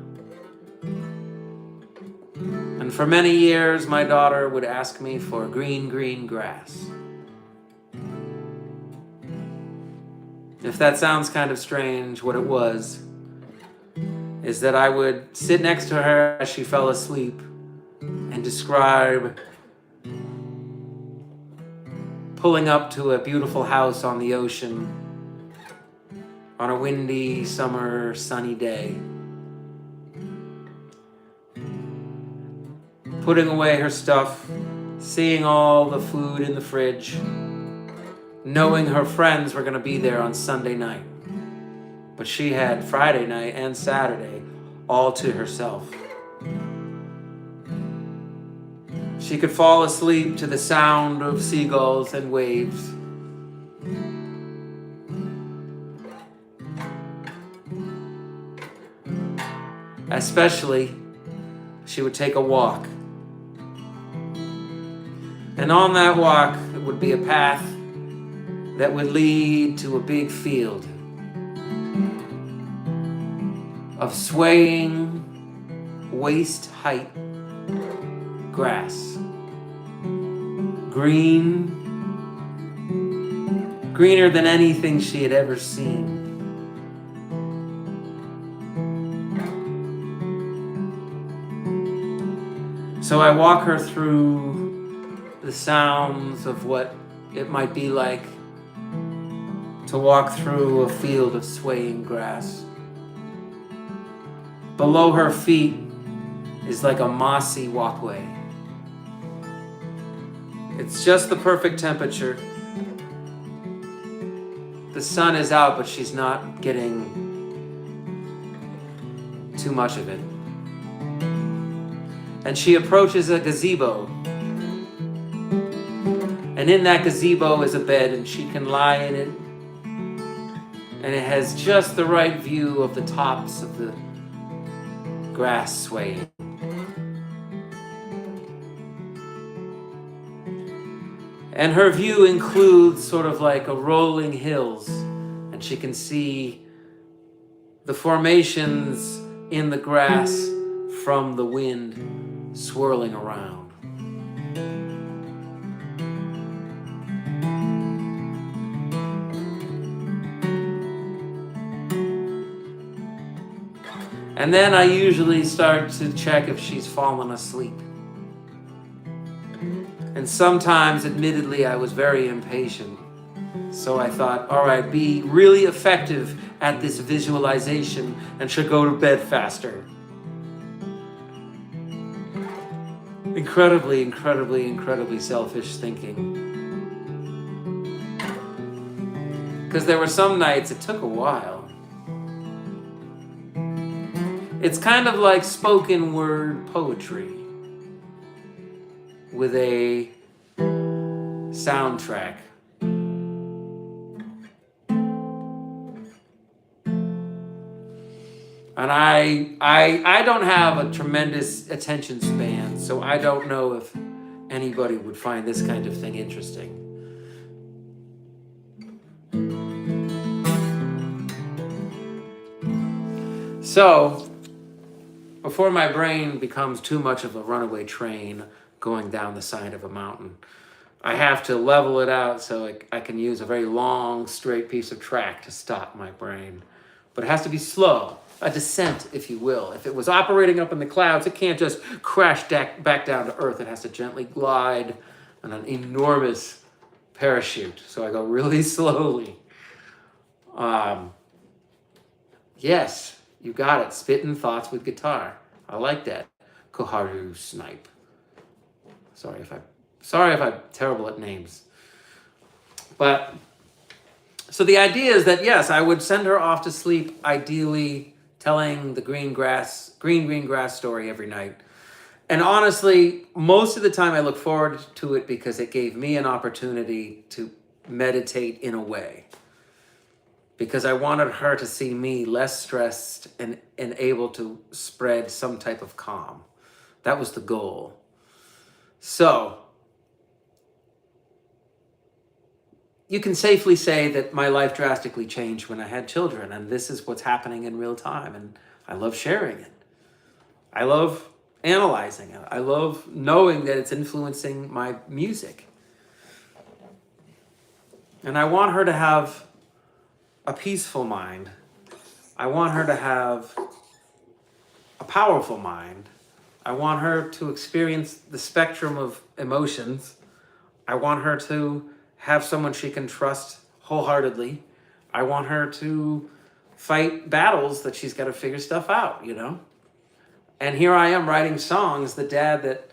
And for many years, my daughter would ask me for green, green grass. If that sounds kind of strange, what it was is that I would sit next to her as she fell asleep and describe pulling up to a beautiful house on the ocean on a windy summer sunny day, putting away her stuff, seeing all the food in the fridge, knowing her friends were going to be there on Sunday night. But she had Friday night and Saturday all to herself. She could fall asleep to the sound of seagulls and waves. Especially, she would take a walk. And on that walk, it would be a path that would lead to a big field of swaying, waist-height grass. Greener than anything she had ever seen. So I walk her through the sounds of what it might be like to walk through a field of swaying grass. Below her feet is like a mossy walkway. It's just the perfect temperature. The sun is out, but she's not getting too much of it. And she approaches a gazebo. And in that gazebo is a bed, and she can lie in it. And it has just the right view of the tops of the grass swaying. And her view includes sort of like a rolling hills, and she can see the formations in the grass from the wind swirling around. And then I usually start to check if she's fallen asleep. And sometimes, admittedly, I was very impatient. So I thought, all right, be really effective at this visualization and should go to bed faster. Incredibly, incredibly, incredibly selfish thinking. Because there were some nights it took a while. It's kind of like spoken word poetry with a soundtrack. And I don't have a tremendous attention span, so I don't know if anybody would find this kind of thing interesting. So, before my brain becomes too much of a runaway train going down the side of a mountain, I have to level it out so I can use a very long, straight piece of track to stop my brain. But it has to be slow, a descent, if you will. If it was operating up in the clouds, it can't just crash back down to earth. It has to gently glide on an enormous parachute. So I go really slowly. Yes, you got it. Spitting thoughts with guitar. I like that. Koharu Snipe. Sorry if I'm terrible at names. But so the idea is that yes, I would send her off to sleep, ideally telling the green grass story every night. And honestly, most of the time I look forward to it because it gave me an opportunity to meditate in a way. Because I wanted her to see me less stressed and able to spread some type of calm. That was the goal. So, you can safely say that my life drastically changed when I had children, and this is what's happening in real time, and I love sharing it. I love analyzing it. I love knowing that it's influencing my music. And I want her to have a peaceful mind. I want her to have a powerful mind. I want her to experience the spectrum of emotions. I want her to have someone she can trust wholeheartedly. I want her to fight battles that she's got to figure stuff out, you know? And here I am writing songs, the dad that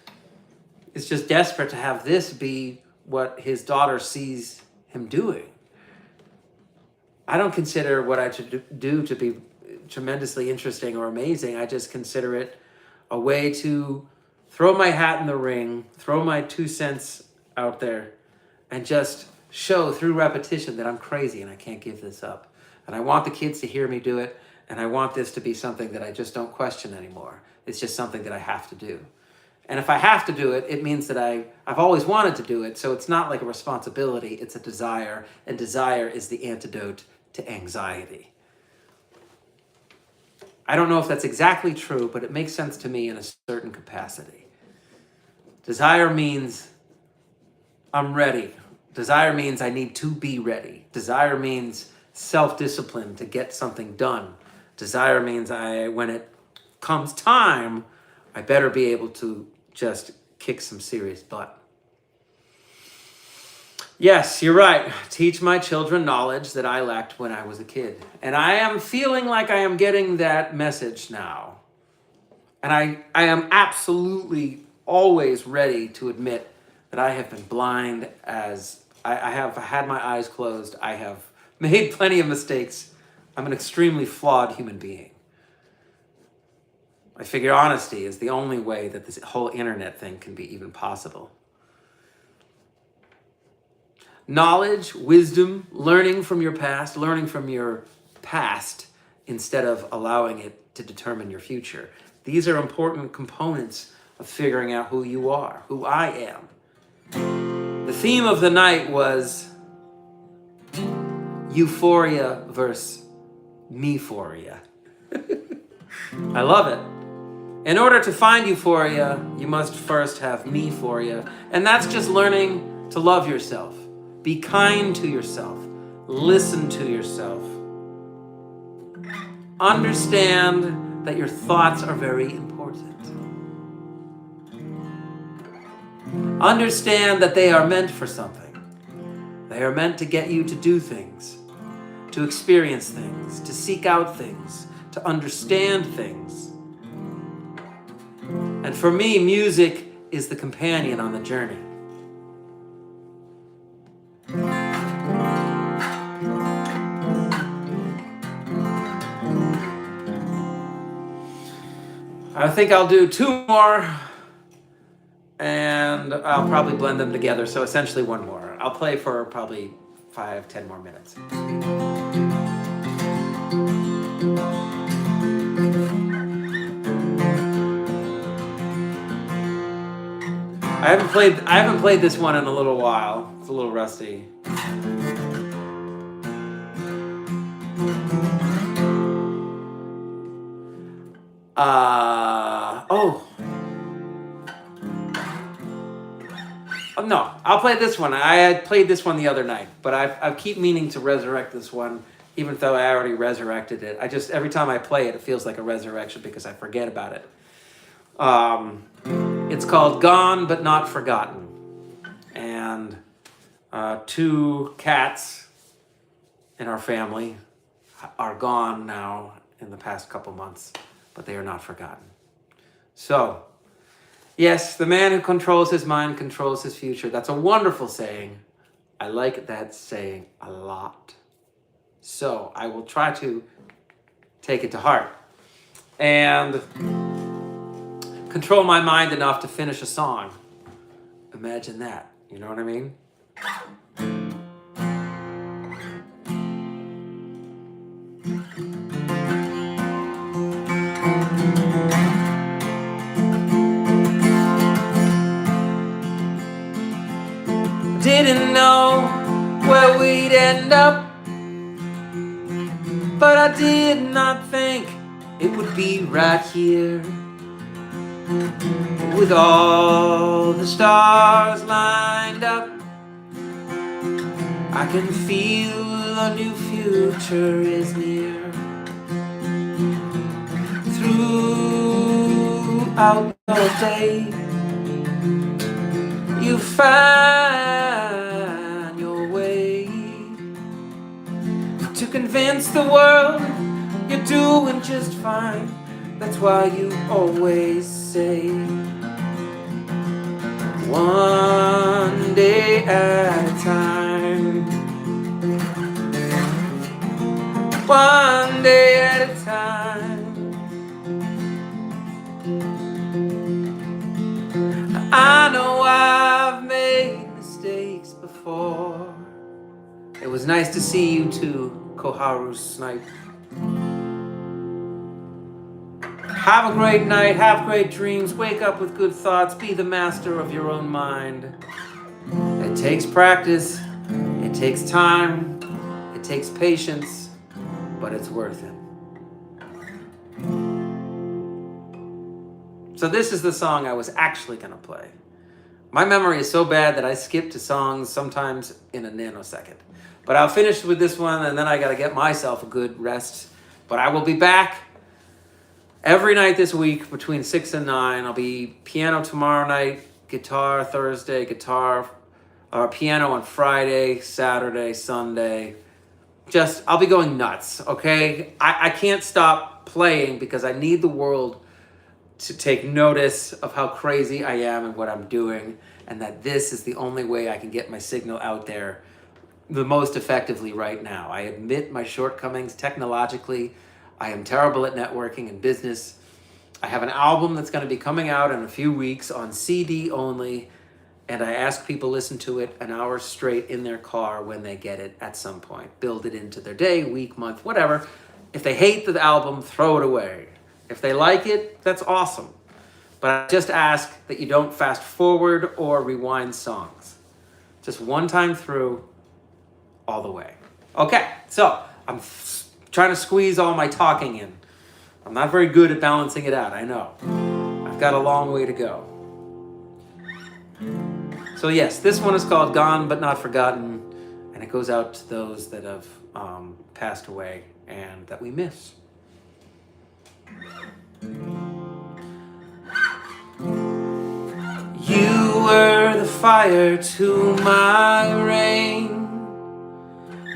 is just desperate to have this be what his daughter sees him doing. I don't consider what I do to be tremendously interesting or amazing. I just consider it a way to throw my hat in the ring, throw my 2 cents out there, and just show through repetition that I'm crazy and I can't give this up. And I want the kids to hear me do it, and I want this to be something that I just don't question anymore. It's just something that I have to do. And if I have to do it, it means that I've always wanted to do it, so it's not like a responsibility, it's a desire, and desire is the antidote to anxiety. I don't know if that's exactly true, but it makes sense to me in a certain capacity. Desire means I'm ready. Desire means I need to be ready. Desire means self-discipline to get something done. Desire means when it comes time, I better be able to just kick some serious butt. Yes, you're right. Teach my children knowledge that I lacked when I was a kid. And I am feeling like I am getting that message now. And I am absolutely always ready to admit that I have been blind as I have had my eyes closed. I have made plenty of mistakes. I'm an extremely flawed human being. I figure honesty is the only way that this whole internet thing can be even possible. Knowledge, wisdom, learning from your past instead of allowing it to determine your future. These are important components of figuring out who you are, who I am. The theme of the night was euphoria versus me-phoria. I love it. In order to find euphoria, you must first have me-phoria, and that's just learning to love yourself. Be kind to yourself. Listen to yourself. Understand that your thoughts are very important. Understand that they are meant for something. They are meant to get you to do things, to experience things, to seek out things, to understand things. And for me, music is the companion on the journey. I think I'll do 2 more, and I'll probably blend them together, so essentially 1 more. I'll play for probably 5-10 more minutes. I haven't played this one in a little while. It's a little rusty. No, I'll play this one. I had played this one the other night, but I keep meaning to resurrect this one, even though I already resurrected it. Every time I play it, it feels like a resurrection because I forget about it. It's called Gone But Not Forgotten. And 2 cats in our family are gone now, in the past couple months, but they are not forgotten. So, yes, the man who controls his mind controls his future. That's a wonderful saying. I like that saying a lot. So I will try to take it to heart and control my mind enough to finish a song. Imagine that. You know what I mean? Didn't know where we'd end up, but I did not think it would be right here. With all the stars lined up, I can feel a new future is near. Throughout the day, you find your way to convince the world you're doing just fine. That's why you always say, one day at a time, one day at a time. I know I've made mistakes before. It was nice to see you too, Koharu Snipe. Have a great night, have great dreams, wake up with good thoughts, be the master of your own mind. It takes practice, it takes time, it takes patience, but it's worth it. So this is the song I was actually gonna play. My memory is so bad that I skip to songs sometimes in a nanosecond. But I'll finish with this one and then I gotta get myself a good rest. But I will be back every night this week between 6 and 9. I'll be piano tomorrow night, guitar Thursday, piano on Friday, Saturday, Sunday. I'll be going nuts, okay? I can't stop playing because I need the world to take notice of how crazy I am and what I'm doing, and that this is the only way I can get my signal out there the most effectively right now. I admit my shortcomings technologically. I am terrible at networking and business. I have an album that's going to be coming out in a few weeks on CD only, and I ask people listen to it an hour straight in their car when they get it at some point. Build it into their day, week, month, whatever. If they hate the album, throw it away. If they like it, that's awesome. But I just ask that you don't fast forward or rewind songs. Just one time through, all the way. Okay, so I'm trying to squeeze all my talking in. I'm not very good at balancing it out, I know. I've got a long way to go. So yes, this one is called Gone But Not Forgotten, and it goes out to those that have passed away and that we miss. You were the fire to my rain.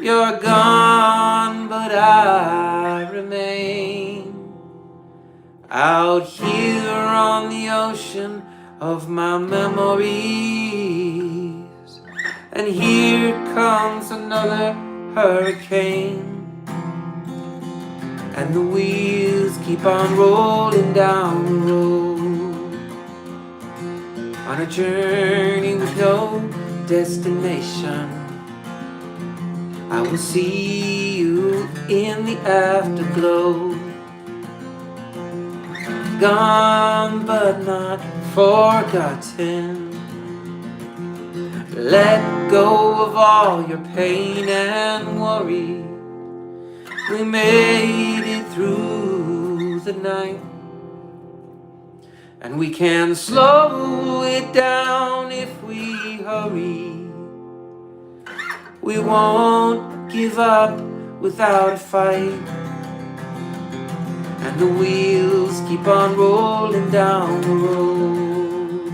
You're gone, but I remain out here on the ocean of my memories. And here comes another hurricane, and the wheels keep on rolling down the road, on a journey with no destination. I will see you in the afterglow. Gone but not forgotten. Let go of all your pain and worry. We made it through the night, and we can slow it down if we hurry. We won't give up without a fight, and the wheels keep on rolling down the road,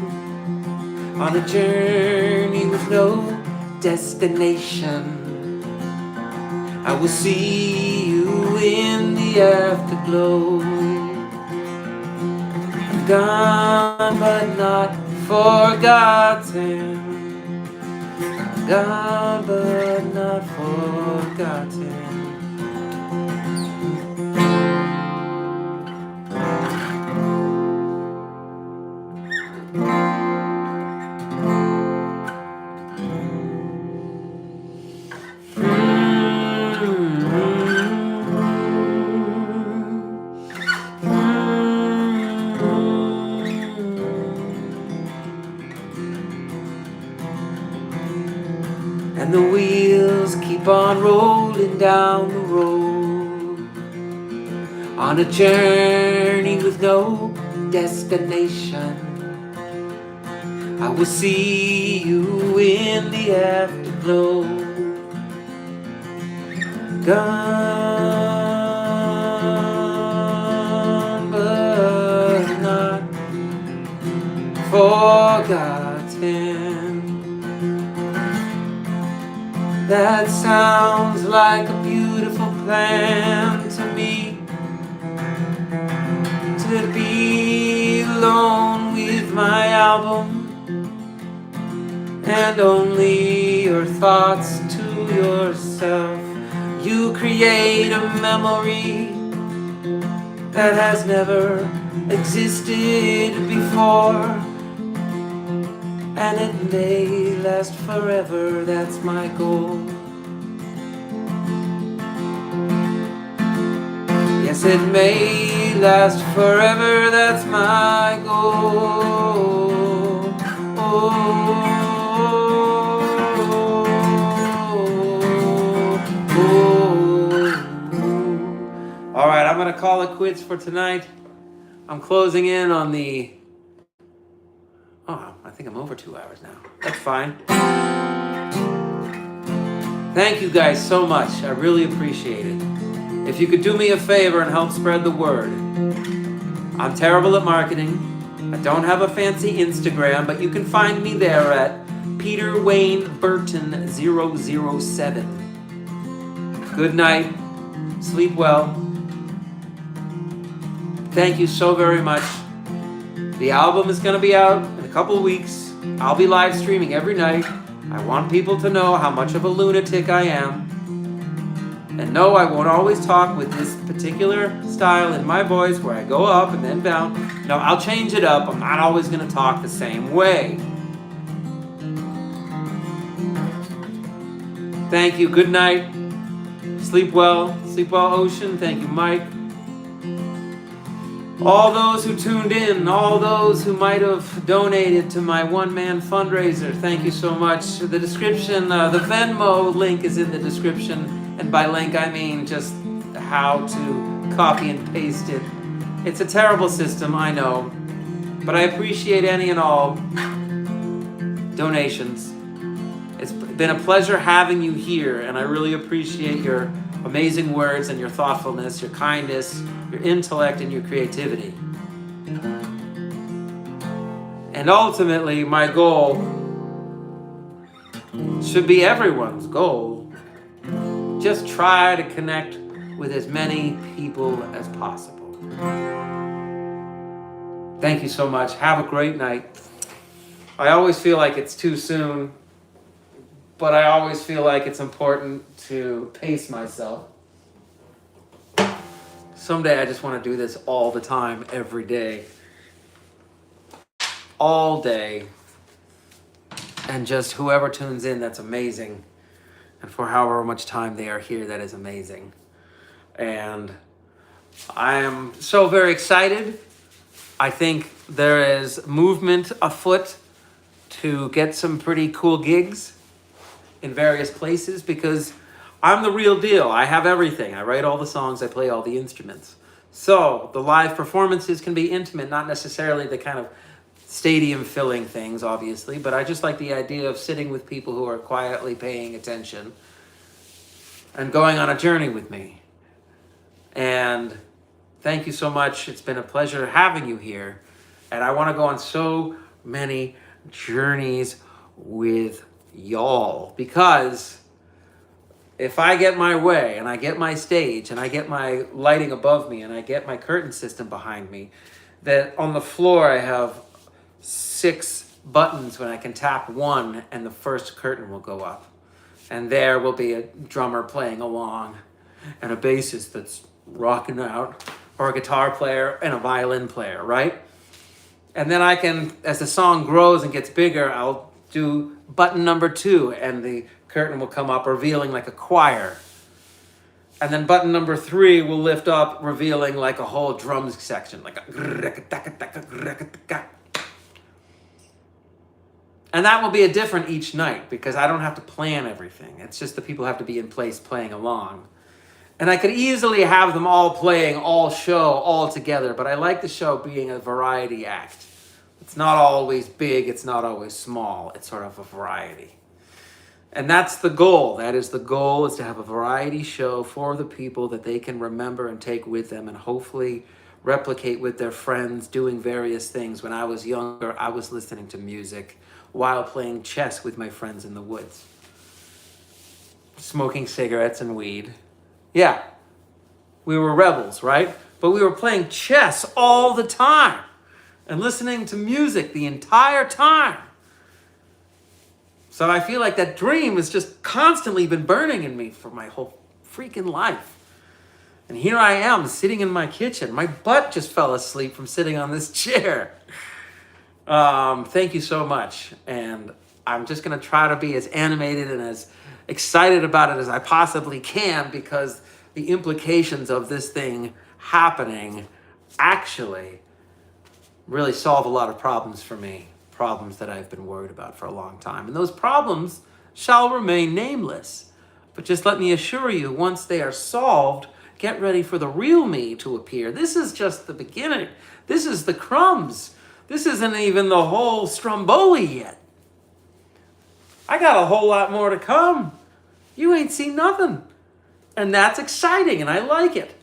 on a journey with no destination. I will see you in the afterglow. Gone but not forgotten. Gone but not forgotten. And the wheels keep on rolling down the road, on a journey with no destination. I will see you in the afterglow. Gone but not forgotten. That sounds like a beautiful plan to me, to be alone with my album and only your thoughts to yourself. You create a memory that has never existed before, and it may last forever, that's my goal. Yes, it may last forever, that's my goal. All right, I'm gonna call it quits for tonight. I'm closing in on the... Oh, I think I'm over 2 hours now. That's fine. Thank you guys so much. I really appreciate it. If you could do me a favor and help spread the word. I'm terrible at marketing. I don't have a fancy Instagram, but you can find me there at Peter Wayne Burton 007. Good night. Sleep well. Thank you so very much. The album is going to be out in a couple of weeks. I'll be live streaming every night. I want people to know how much of a lunatic I am. And no, I won't always talk with this particular style in my voice where I go up and then down. No, I'll change it up. I'm not always going to talk the same way. Thank you. Good night. Sleep well. Sleep well, Ocean. Thank you, Mike. All those who tuned in, all those who might have donated to my one-man fundraiser, thank you so much. The description, the Venmo link is in the description, and by link I mean just how to copy and paste it. It's a terrible system, I know, but I appreciate any and all donations. It's been a pleasure having you here, and I really appreciate your amazing words and your thoughtfulness, your kindness, your intellect, and your creativity. And ultimately, my goal should be everyone's goal. Just try to connect with as many people as possible. Thank you so much. Have a great night. I always feel like it's too soon, but I always feel like it's important to pace myself. Someday I just want to do this all the time, every day. All day. And just whoever tunes in, that's amazing. And for however much time they are here, that is amazing. And I am so very excited. I think there is movement afoot to get some pretty cool gigs in various places, because I'm the real deal. I have everything. I write all the songs. I play all the instruments. So the live performances can be intimate, not necessarily the kind of stadium filling things, obviously, but I just like the idea of sitting with people who are quietly paying attention and going on a journey with me. And thank you so much. It's been a pleasure having you here. And I want to go on so many journeys with y'all, because If I get my way and I get my stage and I get my lighting above me and I get my curtain system behind me, that on the floor I have 6 buttons when I can tap one and the first curtain will go up. And there will be a drummer playing along and a bassist that's rocking out, or a guitar player and a violin player, right? And then I can, as the song grows and gets bigger, I'll do button number 2 and the curtain will come up revealing like a choir. And then button number 3 will lift up revealing like a whole drums section, like a... And that will be a different each night because I don't have to plan everything. It's just the people have to be in place playing along. And I could easily have them all playing, all show, all together, but I like the show being a variety act. It's not always big, it's not always small, it's sort of a variety. And that's the goal. That is the goal, is to have a variety show for the people that they can remember and take with them and hopefully replicate with their friends, doing various things. When I was younger, I was listening to music while playing chess with my friends in the woods. Smoking cigarettes and weed. Yeah, we were rebels, right? But we were playing chess all the time and listening to music the entire time. So I feel like that dream has just constantly been burning in me for my whole freaking life. And here I am sitting in my kitchen. My butt just fell asleep from sitting on this chair. Thank you so much. And I'm just going to try to be as animated and as excited about it as I possibly can, because the implications of this thing happening actually really solve a lot of problems for me, problems that I've been worried about for a long time. And those problems shall remain nameless. But just let me assure you, once they are solved, get ready for the real me to appear. This is just the beginning. This is the crumbs. This isn't even the whole Stromboli yet. I got a whole lot more to come. You ain't seen nothing. And that's exciting, and I like it.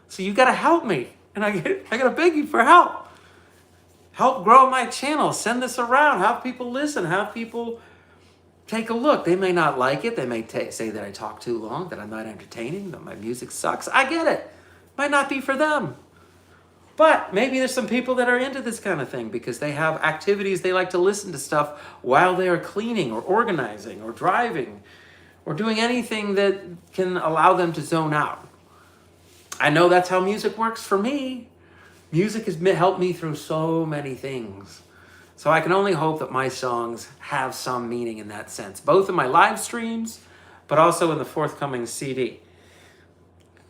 So you gotta help me. And I gotta beg you for help. Help grow my channel. Send this around. Have people listen. Have people take a look. They may not like it. They may say that I talk too long, that I'm not entertaining, that my music sucks. I get it. Might not be for them. But maybe there's some people that are into this kind of thing because they have activities. They like to listen to stuff while they are cleaning or organizing or driving or doing anything that can allow them to zone out. I know that's how music works for me. Music has helped me through so many things. So I can only hope that my songs have some meaning in that sense, both in my live streams, but also in the forthcoming CD.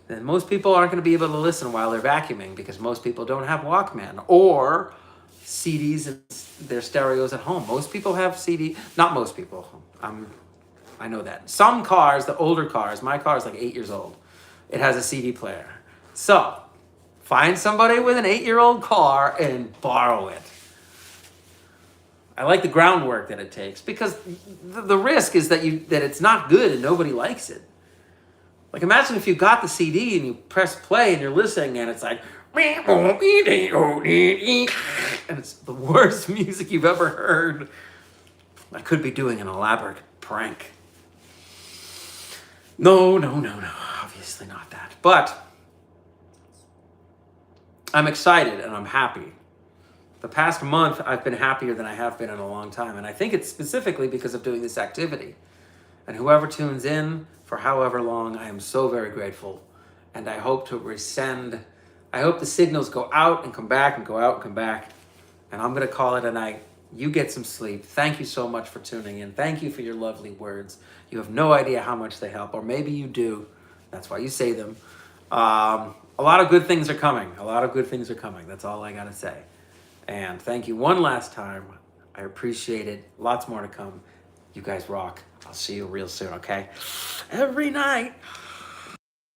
And most people aren't going to be able to listen while they're vacuuming because most people don't have Walkman or CDs in their stereos at home. Most people have CD, not most people. I know that. Some cars, the older cars, my car is like 8 years old. It has a CD player. So find somebody with an 8-year-old car and borrow it. I like the groundwork that it takes because the risk is that it's not good and nobody likes it. Like imagine if you got the CD and you press play and you're listening and it's like, and it's the worst music you've ever heard. I could be doing an elaborate prank. No, obviously not that. But I'm excited and I'm happy. The past month, I've been happier than I have been in a long time. And I think it's specifically because of doing this activity. And whoever tunes in for however long, I am so very grateful. And I hope I hope the signals go out and come back and go out and come back. And I'm going to call it a night. You get some sleep. Thank you so much for tuning in. Thank you for your lovely words. You have no idea how much they help, or maybe you do. That's why you say them. A lot of good things are coming. That's all I got to say. And thank you one last time. I appreciate it. Lots more to come. You guys rock. I'll see you real soon, okay? Every night.